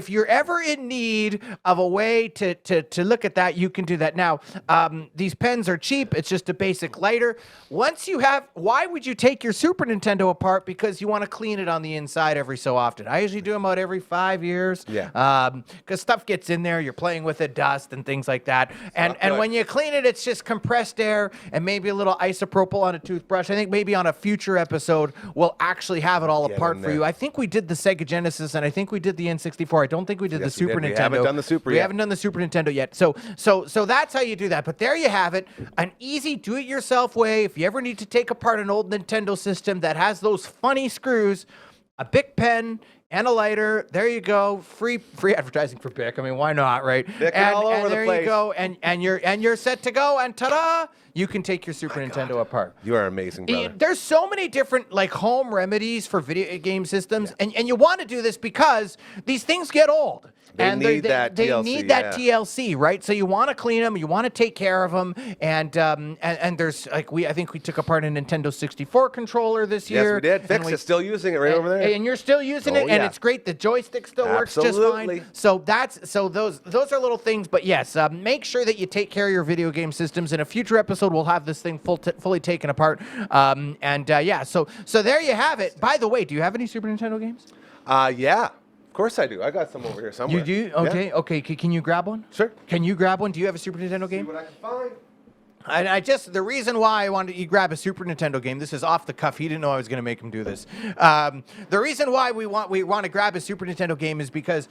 you're ever in need of a way to look at that, you can do that. Now, these pens are cheap. It's just a basic lighter. Why would you take your Super Nintendo apart? Because you want to clean it on the inside every so often. I usually do them about every 5 years. Yeah. Because stuff gets in there. You're playing with it, dust and things like that. And good. when you clean it, it's just compressed air and maybe a little isopropyl on a toothbrush. I think maybe on a future episode, we'll actually have it all Get apart in for there. you. I think we did the Sega Genesis, and I think we did the N64. I don't think we did the Yes, we Super did. Nintendo. We haven't done the Super We yet. haven't done the Super Nintendo yet. So that's how you do that. But there you have it. An easy do-it-yourself way. If you ever need to take apart an old Nintendo system that has those funny screws, a Bic pen and a lighter. There you go. Free advertising for Bic. I mean, why not, right? Bic and all over and the there place. you go. And you're set to go. And ta-da! You can take your Super Nintendo apart. You are amazing, brother. There's so many different like home remedies for video game systems, and you want to do this because these things get old. They and need that they TLC, need that yeah. TLC, right? So you want to clean them, you want to take care of them, and there's like I think we took apart a Nintendo 64 controller this Yes, year. we did. and Fix it. Still using it right over there. And you're still using Oh, it, and yeah. it's great. The joystick still works just Absolutely. fine. So those are little things, but yes, make sure that you take care of your video game systems. In a future episode, we'll have this thing fully taken apart. So there you have it. By the way, do you have any Super Nintendo games? Yeah. Of course I do. I got some over here somewhere. You do? Yeah. Okay, okay. Can you grab one? Sure. Can you grab one? Do you have a Super Nintendo See game? what I can find. And the reason why I wanted you to grab a Super Nintendo game, this is off the cuff. He didn't know I was going to make him do this. The reason why we want to grab a Super Nintendo game is because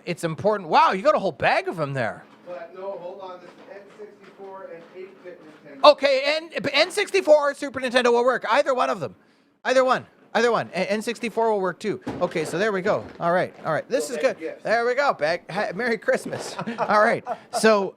it's important. Wow, you got a whole bag of them there. But no, hold on. This is N64 and 8-bit Nintendo. Okay, and N64 or Super Nintendo will work. Either one of them. Either one. N64 will work too. Okay, so there we go. All right. This is good. gifts. There we go. Merry Christmas. All right. So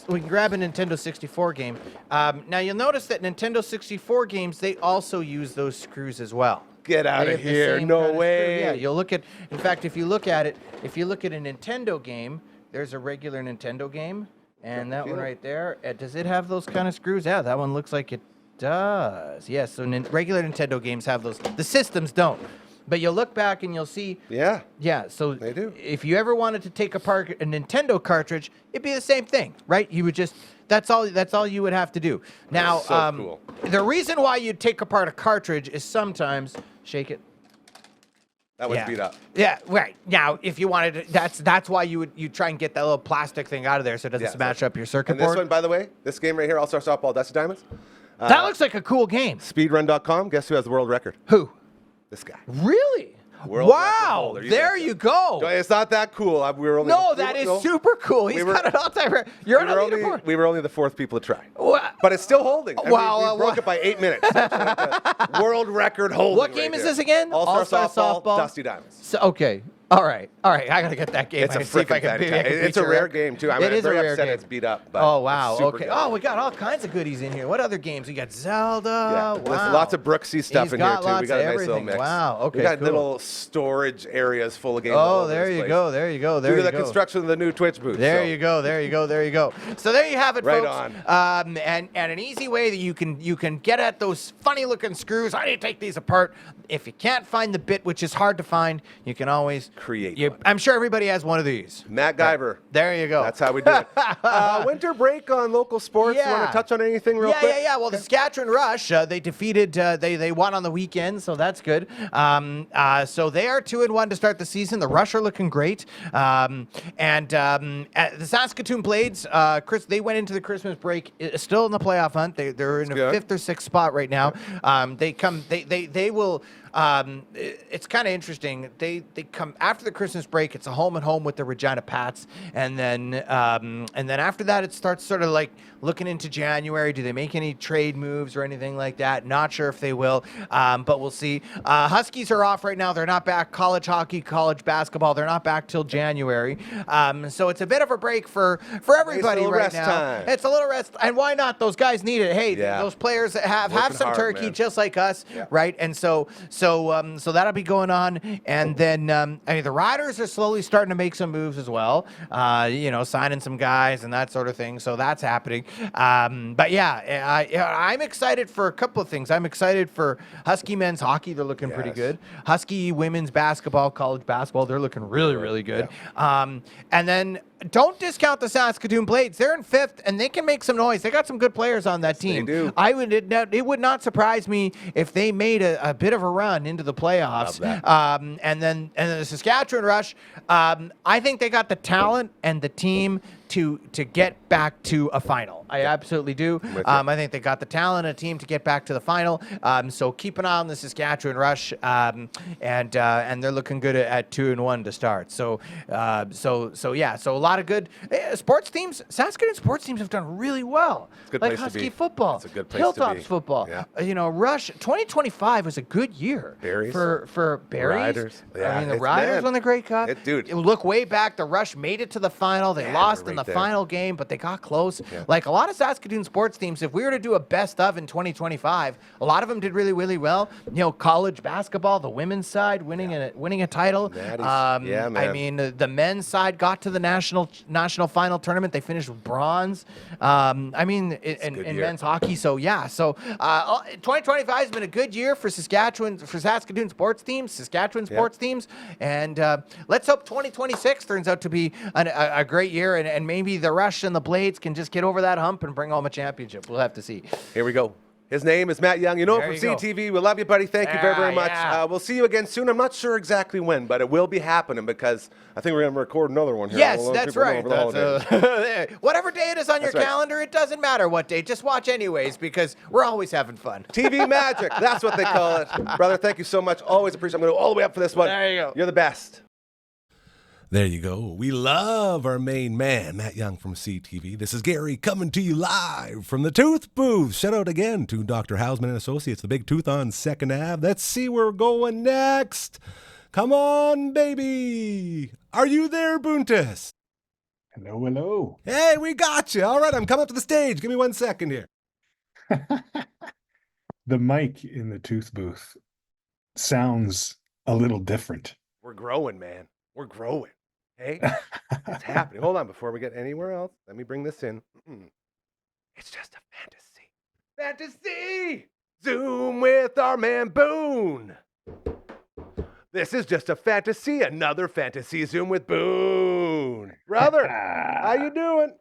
we can grab a Nintendo 64 game. Now you'll notice that Nintendo 64 games, they also use those screws as well. Get out They of have the here. same No kind of screw. way. Yeah, you'll look at. In fact, if you look at a Nintendo game, there's a regular Nintendo game, and that one right there. Does it have those kind of screws? Yeah, that one looks like it does. Yes. So regular Nintendo games have those. The systems don't. But you'll look back and you'll see. Yeah. Yeah. So They do. if you ever wanted to take apart a Nintendo cartridge, it'd be the same thing, right? You would just. That's all you would have to do. Now, so cool. The reason why you'd take apart a cartridge is sometimes shake it. That was beat up. Yeah, right. Now, if you wanted to, that's why you try and get that little plastic thing out of there so it doesn't Yeah, smash up your circuit And this board. one, by the way, this game right here, All-Star Softball, Dusty Diamonds. That looks like a cool game. Speedrun.com. Guess who has the world record? Who? This guy. Really? World record Wow. holder. There you go. It's not that cool. We were only No, that is super cool. He's got an all-time record. You're on a leaderboard. We were only the fourth people to try. Wow. But it's still holding. Wow, we broke it by 8 minutes. World record holding. What game is this again? All-Star softball, Dusty Diamonds. So, okay. All right. I gotta get that game. It's I can see if I can beat It's a your rare record. game too. I'm It is a very rare upset game. it's beat up. But Oh wow. it's super Okay. good. Oh, we got all kinds of goodies in here. What other games? We got Zelda. Yeah. Wow. There's lots of Brooksy stuff He's in here got too. lots We got of a nice little everything. mix. Wow. Okay. We got cool. little storage areas full of games. all Oh, over there this you place. go. There you go. There Due you to the go. construction of the new Twitch booth. There so. you go. There you go. There you go. So there you have it, Right folks. on. And an easy way that you can get at those funny looking screws. How do you take these apart? If you can't find the bit, which is hard to find, you can always Create one. I'm sure everybody has one of these. Matt Guyver. There you go. That's how we do it. Winter break on local sports. You want Yeah. to touch on anything real quick? Yeah. Well, the Saskatchewan Rush, they defeated, they won on the weekend, so that's good. So they are 2-1 to start the season. The Rush are looking great. The Saskatoon Blades, they went into the Christmas break still in the playoff hunt. They're in the good. 5th or 6th spot right now. They will. It's kind of interesting. They come after the Christmas break. It's a home and home with the Regina Pats, and then after that it starts sort of like looking into January. Do they make any trade moves or anything like that? Not sure if they will, but we'll see. Huskies are off right now. They're not back. College hockey, college basketball. They're not back till January. So it's a bit of a break for everybody little right rest now. time. It's a little rest, and why not? Those guys need it. Hey, Yeah. those players have Working some hard, turkey man. just like us, Yeah. right? And so that'll be going on, and then the Riders are slowly starting to make some moves as well. Signing some guys and that sort of thing. So that's happening. But yeah, I'm excited for a couple of things. I'm excited for Husky men's hockey. They're looking pretty Yes. good. Husky women's basketball, college basketball. They're looking really, really good. And then don't discount the Saskatoon Blades. They're in 5th, and they can make some noise. They got some good players on that team. they do. It would not surprise me if they made a bit of a run into the playoffs. Love that. And then the Saskatchewan Rush, I think they got the talent and the team to get back to a final. I absolutely do. I think they got the talent and a team to get back to the final. So keep an eye on the Saskatchewan Rush, and they're looking good at 2-1 to start. So a lot of good sports teams. Saskatoon sports teams have done really well. It's a good like place to Husky be. football, It's a good place to Hilltops be. football. Yeah. Rush 2025 was a good year Berries. for Berries. Riders. Yeah, the it's Riders bad. won the Grey Cup. Dude. Look way back. The Rush made it to the final. They Yeah, lost they're in the right there. final game, but they got close. Yeah. Like a lot of Saskatoon sports teams, if we were to do a best of in 2025, a lot of them did really, really well. College basketball, the women's side winning a title. Natties. Yeah, man. I mean, the men's side got to the national final tournament. They finished with bronze. In year. men's hockey. So yeah, 2025 has been a good year for Saskatchewan sports teams, and let's hope 2026 turns out to be a great year, and maybe the Rush and the Blades can just get over that hump and bring home a championship. We'll have to see. Here we go. His name is Matt Young. You know There him from you go. CTV. We love you, buddy. Thank you very, very much. Yeah. We'll see you again soon. I'm not sure exactly when, but it will be happening because I think we're going to record another one here. Yes, We'll let that's people know right. over the holidays. Whatever day it is on your That's right. calendar, it doesn't matter what day. Just watch anyways because we're always having fun. TV magic. That's what they call it. Brother, thank you so much. Always appreciate it. I'm going to go all the way up for this one. There you go. You're the best. There you go. We love our main man, Matt Young from CTV. This is Gary coming to you live from the Tooth Booth. Shout out again to Dr. Hausman and Associates, the Big Tooth on 2nd Ave. Let's see where we're going next. Come on, baby. Are you there, Boontis? Hello, hello. Hey, we got you. All right, I'm coming up to the stage. Give me 1 second here. The mic in the tooth booth sounds a little different. We're growing, man. We're growing. Hey, it's happening. Hold on, before we get anywhere else, let me bring this in. It's just a fantasy. Fantasy! Zoom with our man Boone. This is just a fantasy, another fantasy Zoom with Boone. Brother, how you doing?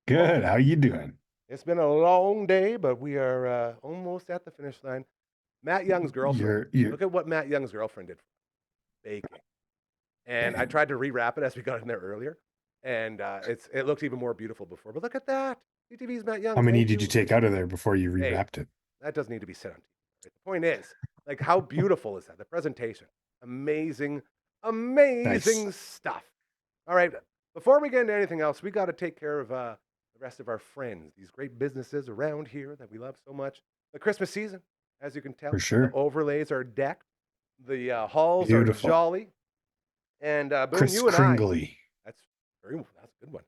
Good. How you doing? It's been a long day, but we are almost at the finish line. Matt Young's girlfriend. You're Look at what Matt Young's girlfriend did. Baking. And I tried to rewrap it as we got in there earlier. And it looked even more beautiful before. But look at that. CTV's Matt Young. how many Thank did you take out of there before you Hey. rewrapped it? That doesn't need to be said on TV. The point is, like, how beautiful is that? The presentation. Amazing Nice. stuff. All right, before we get into anything else, we got to take care of the rest of our friends, these great businesses around here that we love so much. The Christmas season, as you can tell, For the sure. overlays are decked, the halls are Beautiful. jolly, and Boone, Chris you and I, Kringley. that's that's a good one.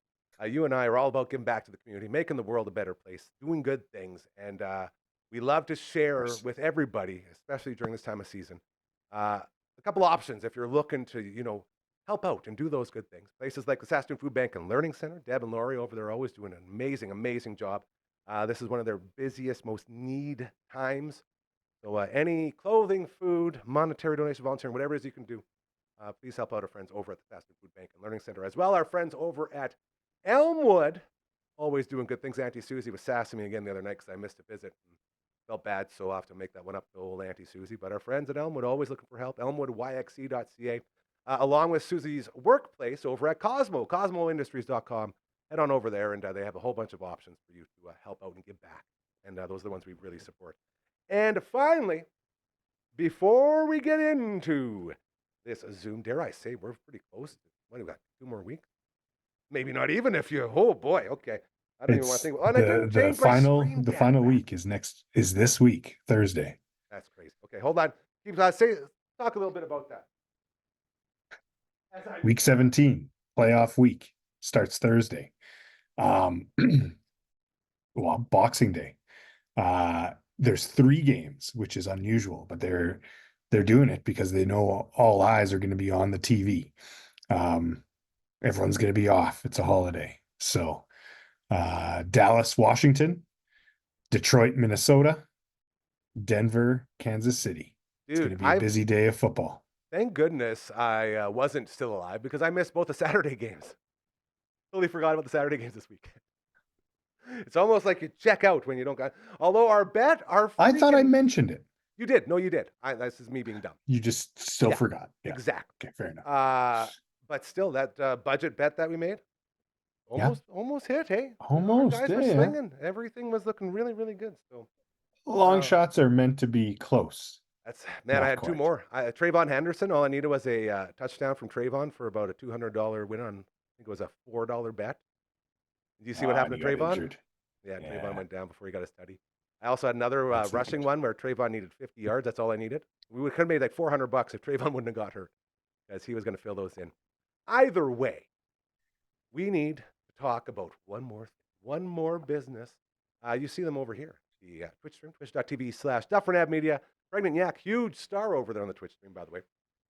You and I are all about giving back to the community, making the world a better place, doing good things, and we love to share with everybody, especially during this time of season, a couple options if you're looking to, help out and do those good things. Places like the Saskatoon Food Bank and Learning Center, Deb and Laurie over there are always doing an amazing job. This is one of their busiest, most need times. So any clothing, food, monetary donation, volunteering, whatever it is you can do, please help out our friends over at the Saskatoon Food Bank and Learning Center, as well our friends over at Elmwood, always doing good things. Auntie Susie was sassing me again the other night because I missed a visit. And felt bad, so I'll have to make that one up to old Auntie Susie. But our friends at Elmwood always looking for help. ElmwoodYXC.ca, along with Susie's workplace over at Cosmo, CosmoIndustries.com. Head on over there, and they have a whole bunch of options for you to help out and give back. And those are the ones we really support. And finally, before we get into this Zoom, dare I say, we're pretty close. What do we got? 2 more weeks? Maybe not even if you. Oh boy. Okay. I don't even want It's to think. Oh, and I didn't change my screen the dad final back. week is this week, Thursday. That's crazy. Okay, hold on. Talk a little bit about that. Week 17, playoff week, starts Thursday. Well, Boxing Day. There's 3 games, which is unusual, but they're doing it because they know all eyes are going to be on the TV. Everyone's going to be off. It's a holiday. So Dallas, Washington, Detroit, Minnesota, Denver, Kansas City. It's going to be a busy day of football. Thank goodness I wasn't still alive because I missed both the Saturday games. Totally forgot about the Saturday games this weekend. It's almost like you check out when you don't got. Although I thought I mentioned it. You did. No, you did. This is me being dumb. You just still forgot. Yeah, exactly. Okay, fair enough. But still, that budget bet that we made almost hit. Hey, almost. Our guys were swinging. Everything was looking really, really good. So long shots are meant to be close. I had 2 more. Trayvon Henderson. All I needed was a touchdown from Trayvon for about a $200 win on. I think it was a $4 bet. Did you see what happened to Trayvon? Yeah, Trayvon went down before he got his study. I also had another rushing one where Trayvon needed 50 yards. That's all I needed. We could have made like $400 if Trayvon wouldn't have got hurt, because he was going to fill those in. Either way, we need to talk about one more business. You see them over here. The Twitch stream, twitch.tv/Dufferin Ave Media. Pregnant Yak, huge star over there on the Twitch stream, by the way.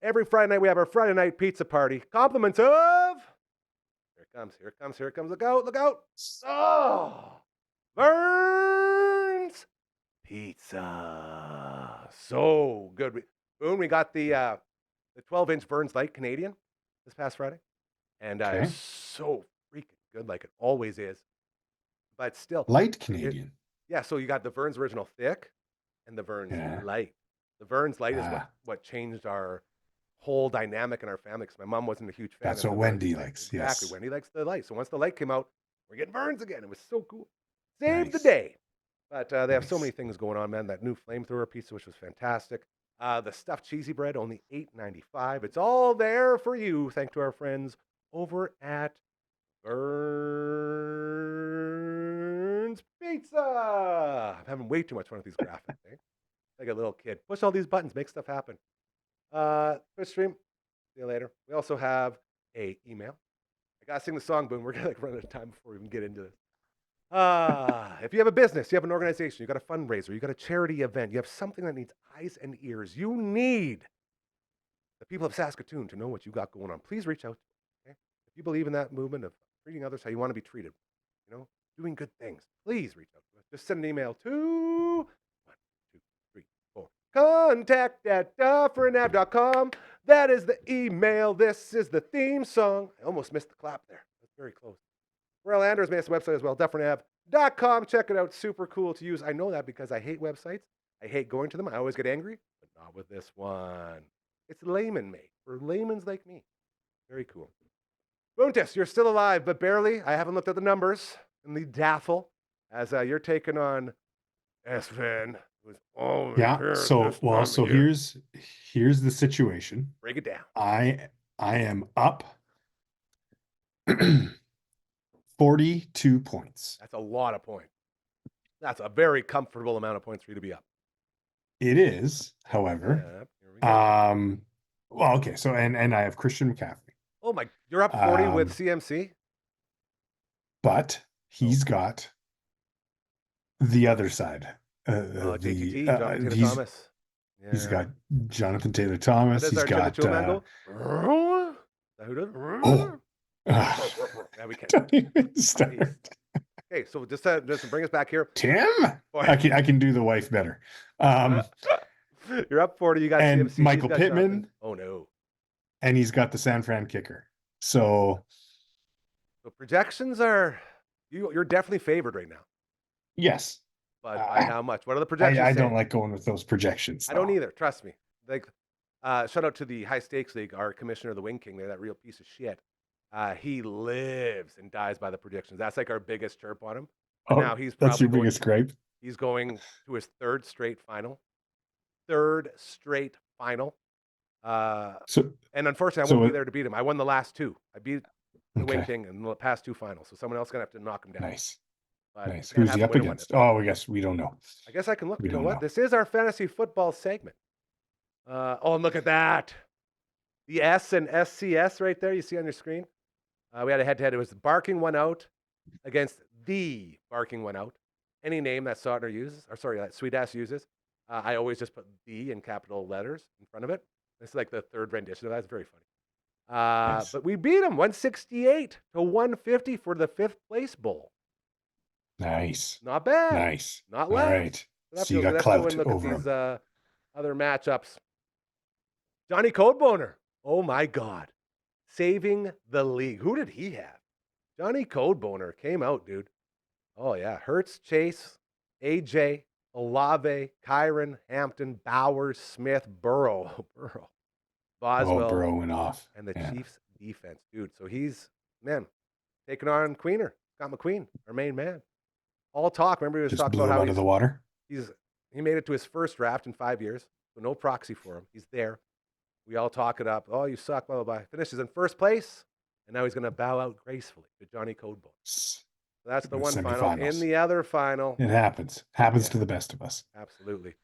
Every Friday night we have our Friday night pizza party. Compliments of... Here it comes. Look out. Oh! Burns Pizza. So good. Boom, we got the 12-inch Burns Light Canadian this past Friday. And it's so freaking good, like it always is. But still. Light Canadian. So you got the Burns Original Thick and the Burns Light. The Burns Light is what changed our whole dynamic in our family, because my mom wasn't a huge fan. That's what Wendy likes. Exactly. Yes. Wendy likes the light. So once the light came out, we're getting Burns again. It was so cool. Saved the day. But they have so many things going on, man. That new flamethrower pizza, which was fantastic. The stuffed cheesy bread, only $8.95. It's all there for you, thanks to our friends over at Burns Pizza. I'm having way too much fun with these graphics, eh? Like a little kid. Push all these buttons, make stuff happen. Twitch stream. See you later. We also have a email. I gotta sing the song, Boom. We're gonna run out of time before we even get into this. If you have a business, you have an organization, you got a fundraiser, you got a charity event, you have something that needs eyes and ears, you need the people of Saskatoon to know what you got going on. Please reach out. Okay? If you believe in that movement of treating others how you want to be treated, doing good things, please reach out to us. Just send an email to 1, 2, 3, 4. contact@dufferinave.com. That is the email. This is the theme song. I almost missed the clap there. That's very close. Royal Anders made us a website as well, dufferinave.com. Check it out. Super cool to use. I know that because I hate websites. I hate going to them. I always get angry, but not with this one. It's layman made for layman's like me. Very cool. Boontis, you're still alive, but barely. I haven't looked at the numbers in the daffle as you're taking on Espen It was, oh, Yeah. here So this time of year. here's the situation. Break it down. I am up 42 points. That's a lot of points. That's a very comfortable amount of points for you to be up. It is, however. Yeah, here we go. Well, okay. So and I have Christian McCaffrey. Oh my, you're up 40 with Um, CMC? but he's got the other side. JTT, Jonathan Taylor Thomas. Yeah. He's got Jonathan Taylor Thomas. Does He's our got Chimichurri man go? Is that who does? oh, Yeah, we can. don't even start. Okay, so just to bring us back here. Tim, I can do the wife better. You're up 40. You got And CMC. Michael got Pittman. Jonathan. Oh no. And he's got the San Fran kicker. So projections are you're definitely favored right now. yes. But by how much? What are the projections? I don't like going with those projections. I don't either. Trust me. Like, shout out to the High Stakes League, our commissioner, the Wing King. They're that real piece of shit. He lives and dies by the predictions. That's like our biggest chirp on him. Oh, now he's that's your probably biggest gripe. He's going to his third straight final. And unfortunately, I won't be there to beat him. I won the last two. I beat the Wing King in the past two finals. So someone else is gonna have to knock him down. Nice. But nice. Who's he up against? Oh, I guess we don't know. I guess I can look. We You know don't what? know. This is our fantasy football segment. And look at that. The S and SCS right there. You see on your screen. We had a head-to-head. It was barking one out against the barking one out. Any name that Sotner uses, or sorry, that Sweet Ass uses, I always just put the in capital letters in front of it. This is like the third rendition of that. It's very funny. Nice. But we beat him 168 to 150 for the 5th place bowl. Nice. Not bad. Nice. Not less. All right. So you got let's clout go and look over at these him. other matchups. Johnny Codeboner. Oh my God. Saving the league. Who did he have? Johnny Codeboner came out, dude. Oh yeah. Hertz, Chase, AJ, Olave, Kyron, Hampton, Bowers, Smith, Burrow, Boswell. Oh, Burrow went off. And the Chiefs defense, dude. So he's, taking on Queener. Scott McQueen, our main man. All talk. Remember he was Just talking blew about him how out of the water. he made it to his first draft in 5 years. So no proxy for him. He's there. We all talk it up. Oh, you suck, blah, blah, blah. Finishes in first place. And now he's going to bow out gracefully to Johnny Codebone. So that's the one final. In the other final. It happens. Happens to the best of us. Absolutely.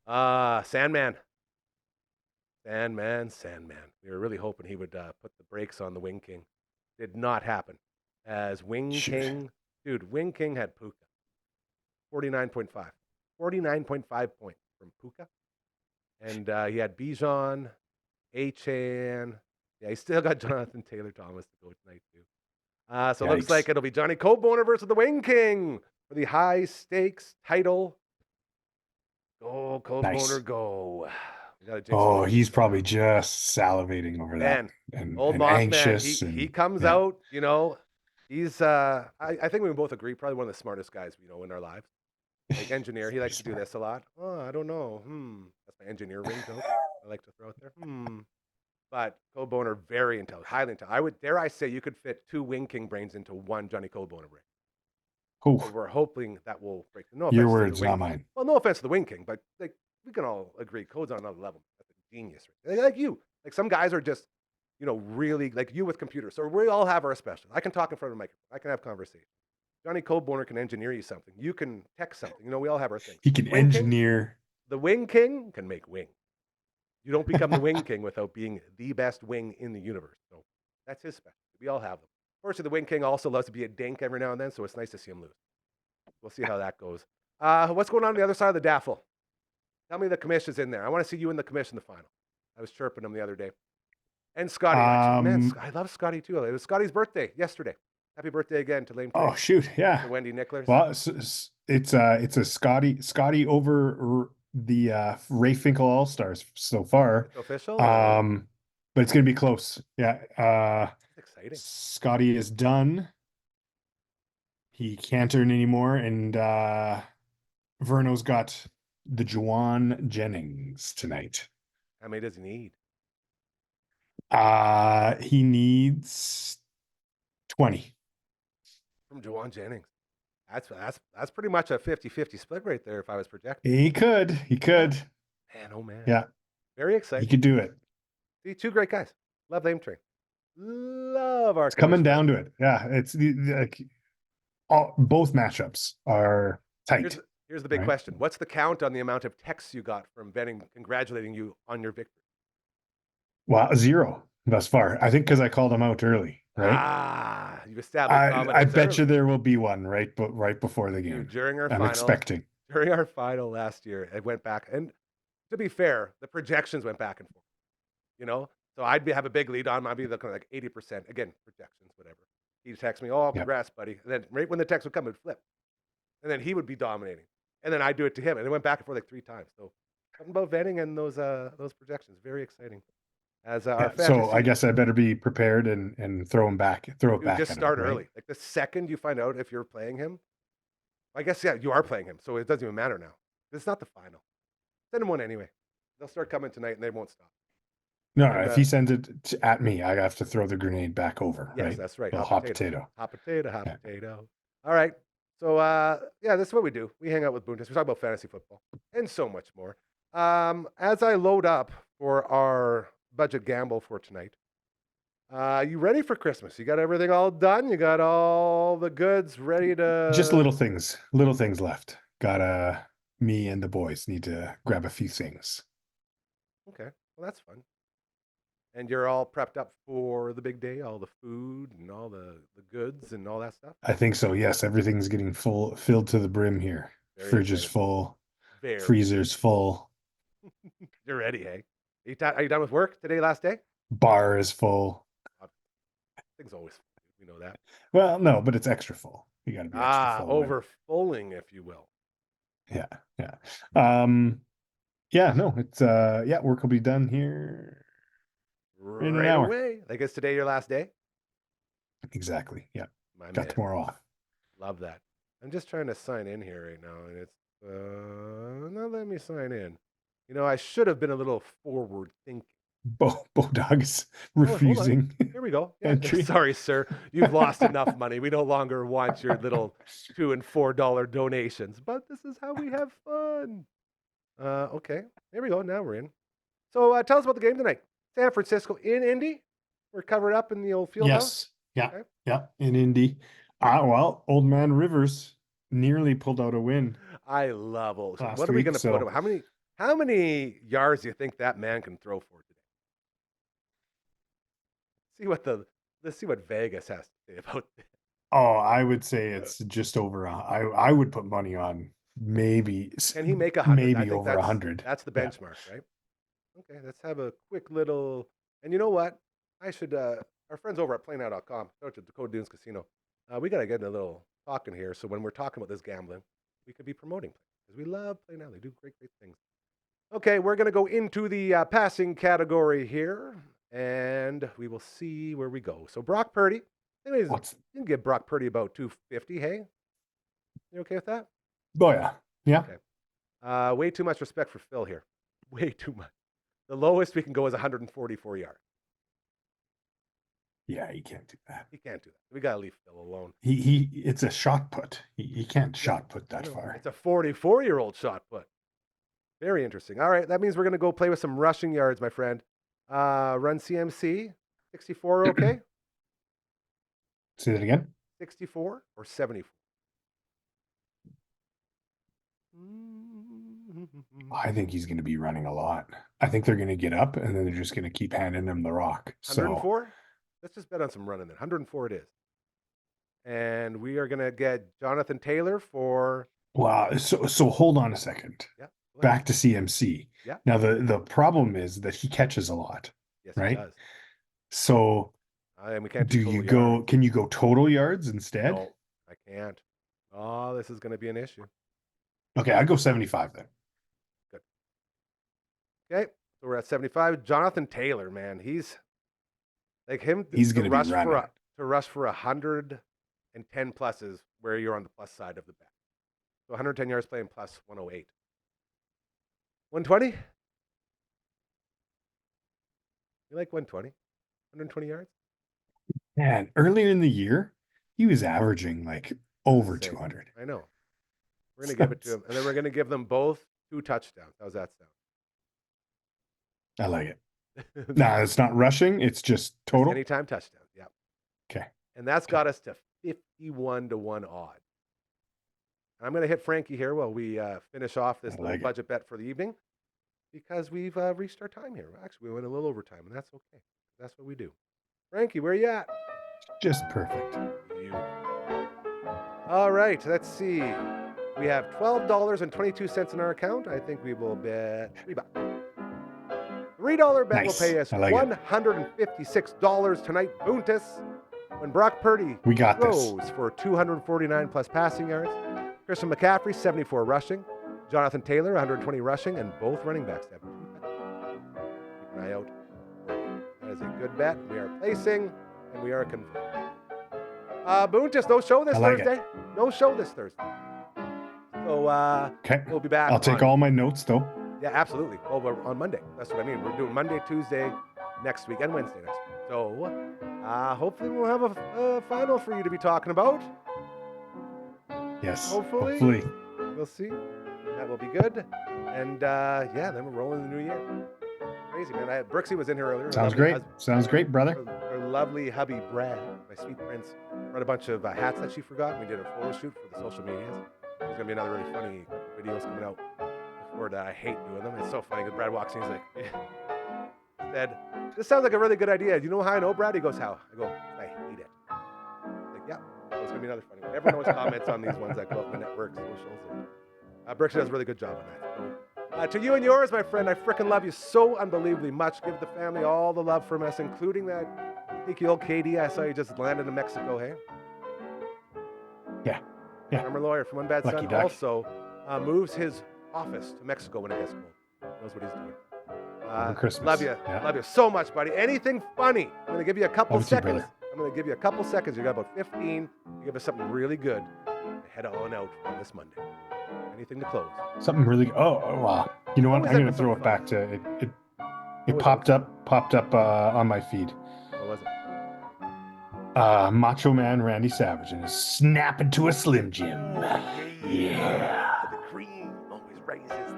Sandman. We were really hoping he would put the brakes on the Wing King. Did not happen. As Wing King, dude, Wing King had Puka. 49.5. 49.5 points from Puka. And he had Bijan, Achan. Yeah, he still got Jonathan Taylor Thomas to go tonight, too. So it looks like it'll be Johnny Codeboner versus the Wing King for the high stakes title. Go, Codeboner, go. Oh, he's probably just salivating over that. And old boss anxious. Man, he comes out, he's, I think we both agree, probably one of the smartest guys we know in our lives. Like engineer, he likes to do this a lot. Oh, I don't know. That's my engineer ringtone I like to throw out there. But Codeboner, very intelligent, highly intelligent. Dare I say you could fit 2 Wing King brains into one Johnny Codeboner brain. So we're hoping that will break. No your words, not mine. Well, no offense to the Wing King, but like we can all agree, Code's on another level. That's a genius. Right? Like you. Like some guys are just, really like you with computers. So we all have our specials. I can talk in front of a microphone. I can have conversation. Johnny Codeboner can engineer you something. You can text something. We all have our things. He can engineer. The Wing King can make wing. You don't become the Wing King without being the best wing in the universe. So that's his special. We all have them. Unfortunately, the Wing King also loves to be a dink every now and then, so it's nice to see him lose. We'll see how that goes. What's going on the other side of the daffle? Tell me the commission's in there. I want to see you in the commission the final. I was chirping him the other day. And Scotty. Man, I love Scotty too. It was Scotty's birthday yesterday. Happy birthday again to Lane. Oh, shoot. Yeah. To Wendy Nicholas. Well, it's a Scotty over the Ray Finkel All-Stars so far. It's official? But it's going to be close. Yeah. That's exciting. Scotty is done. He can't earn anymore. And Verno's got the Juwan Jennings tonight. How many does he need? He needs 20. From Juwan Jennings. That's pretty much a 50-50 split right there if I was projecting. He could. Man, oh man. Yeah, Very he exciting. could do it. See, two great guys. Love Lame Train. Love our It's coming down to it. Yeah, it's like both matchups are tight. Here's the big right? question. What's the count on the amount of texts you got from Benning congratulating you on your victory? Well, 0 thus far. I think because I called him out early, right? You've established I dominance bet you early. there will be one right before the game. Dude, during our I'm final, expecting. During our final last year, it went back. And to be fair, the projections went back and forth. You know? So have a big lead on. I'd be looking at like 80%. Again, projections, whatever. He'd text me, oh, congrats, buddy. And then right when the text would come, it would flip. And then he would be dominating. And then I'd do it to him. And it went back and forth like 3 times. So something about Venning and those projections. Very exciting. As our fantasy. So I guess I better be prepared and throw it back. Just start early. Like the second you find out if you're playing him, I guess, yeah, you are playing him. So it doesn't even matter now. It's not the final. Send him one anyway. They'll start coming tonight and they won't stop. No, if he sends it at me, I have to throw the grenade back over. Yes, right? that's right. Hot potato. Hot potato. All right. So, yeah, this is what we do. We hang out with Boontis. We talk about fantasy football and so much more. As I load up for our budget gamble for tonight, you ready for Christmas? You got everything all done? You got all the goods ready to... Just little things left. Got me and the boys need to grab a few things. Okay, well, that's fun. And you're all prepped up for the big day, all the food and all the goods and all that stuff? I think so, yes. Everything's getting filled to the brim here. Fridge is full. Freezer's full. You're ready, hey? Are you done with work today, last day? Bar is full. Things always full. We know that. Well, no, but it's extra full. You got to be extra full. Overfulling, if you will. Yeah. Yeah, no, it's work will be done here in an hour. Away. Like, is today your last day? Exactly. Yeah. My Got man. tomorrow off. Love that. I'm just trying to sign in here right now, and it's not letting me sign in. You know, I should have been a little forward thinking. Bodog's refusing. Here we go. Yeah, entry. Sorry, sir. You've lost enough money. We no longer want your little $2 and $4 donations, but this is how we have fun. Okay. Here we go. Now we're in. So tell us about the game tonight. San Francisco in Indy. We're covered up in the old field house. Yeah. Okay. Yeah. In Indy. Well, Old Man Rivers nearly pulled out a win. I love old. Last What are we week, going to put him? How many yards do you think that man can throw for today? Let's see what Vegas has to say about this. Oh, I would say it's just over. I would put money on maybe. Can he make 100? Maybe over 100. That's the benchmark, right? Okay, let's have a quick little. And you know what? I should. Our friends over at PlayNow.com, out at Dakota Dunes Casino, we got to get a little talking here. So when we're talking about this gambling, we could be promoting because we love PlayNow. They do great things. Okay, we're going to go into the passing category here, and we will see where we go. So Brock Purdy, anyways, you can give Brock Purdy about 250. Hey, you okay with that? Oh yeah. Okay. Way too much respect for Phil here. Way too much. The lowest we can go is 144 yards. Yeah, he can't do that. He can't do that. We got to leave Phil alone. It's a shot put. He can't shot put that far. It's a 44-year-old shot put. Very interesting. All right, that means we're going to go play with some rushing yards, my friend. Run CMC, 64, okay? Say that again? 64 or 74? I think he's going to be running a lot. I think they're going to get up, and then they're just going to keep handing him the rock. 104? Let's just bet on some running then. 104 it is. And we are going to get Jonathan Taylor for... Wow, so hold on a second. Yeah. Back to CMC. Yeah. Now the problem is that he catches a lot. Yes, right? He does. So and we can't can you go total yards instead? No, I can't. Oh, this is going to be an issue. Okay, I'd go 75 then. Good. Okay, so we're at 75. Jonathan Taylor, man, he's like him. He's going to be running. To rush for 110 pluses where you're on the plus side of the bet. So 110 yards playing plus 108. 120? You like 120? 120 yards? Man, earlier in the year, he was averaging like over Insane. 200. I know. We're going to give it to them. And then we're going to give them both 2 touchdowns. How's that sound? I like it. No, it's not rushing. It's just total. Anytime touchdown. Yeah. Okay. And that's got us to 51-1 odd. And I'm going to hit Frankie here while we finish off this little budget bet for the evening because we've reached our time here. Actually, we went a little over time, and that's okay. That's what we do. Frankie, where are you at? Just perfect. Beautiful. All right, let's see. We have $12.22 in our account. I think we will bet $3. $3 bet Nice. will pay us I like it. $156 tonight. Boontis. When Brock Purdy We got this. throws for 249 plus passing yards. Christian McCaffrey, 74 rushing. Jonathan Taylor, 120 rushing, and both running backs have 2 touchdowns. Keep an eye out. That is a good bet. We are placing, and we are confirmed. Boontis, no show this Thursday. No show this Thursday. So Okay. we'll be back. I'll take all my notes though. Yeah, absolutely. Over on Monday. That's what I mean. We're doing Monday, Tuesday next week, and Wednesday next week. So hopefully we'll have a final for you to be talking about. Yes. Hopefully. We'll see. That will be good. And then we're rolling in the new year. Crazy, man. Brooksy was in here earlier. Sounds great. Sounds great, brother. Her lovely hubby, Brad, my sweet prince, brought a bunch of hats that she forgot. We did a photo shoot for the social medias. There's going to be another really funny videos coming out before that. I hate doing them. It's so funny because Brad walks in, he's like, said, this sounds like a really good idea. Do you know how I know, Brad? He goes, how? I go, I hate it. He's like, yeah, there's going to be another funny one. Everyone always comments on these ones that go out in the network, socials. And Brooksy does a really good job on that. So, to you and yours, my friend, I frickin' love you so unbelievably much. Give the family all the love from us, including that sneaky old Katie. I saw you just landed in Mexico, hey? Yeah. Former lawyer from One Bad Lucky Son duck. also moves his office to Mexico when it gets cold. Knows what he's doing. Over Christmas. Love you. Yeah. Love you so much, buddy. Anything funny? I'm going to give you a couple Love you too, seconds. brother. I'm going to give you a couple seconds. You got about 15. You give us something really good to head on out on this Monday. Anything to close? Something really. Oh, wow. You know what? Always I'm gonna have throw it something back to it. It Always popped up on my feed. What was it? Macho Man Randy Savage and is snapping to a Slim Jim. Yeah. The cream always rises.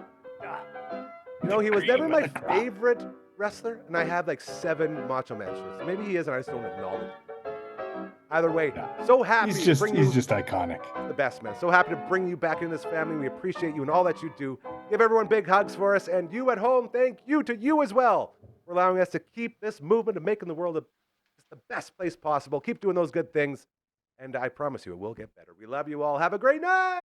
You know, he was never my favorite wrestler, and I have like 7 Macho Man shirts. Maybe he is, and I just don't acknowledge it. Either way, so happy He's to just bring you iconic. the best, man. So happy to bring you back in this family. We appreciate you and all that you do. Give everyone big hugs for us, and you at home, thank you to you as well for allowing us to keep this movement of making the world just the best place possible. Keep doing those good things, and I promise you it will get better. We love you all. Have a great night.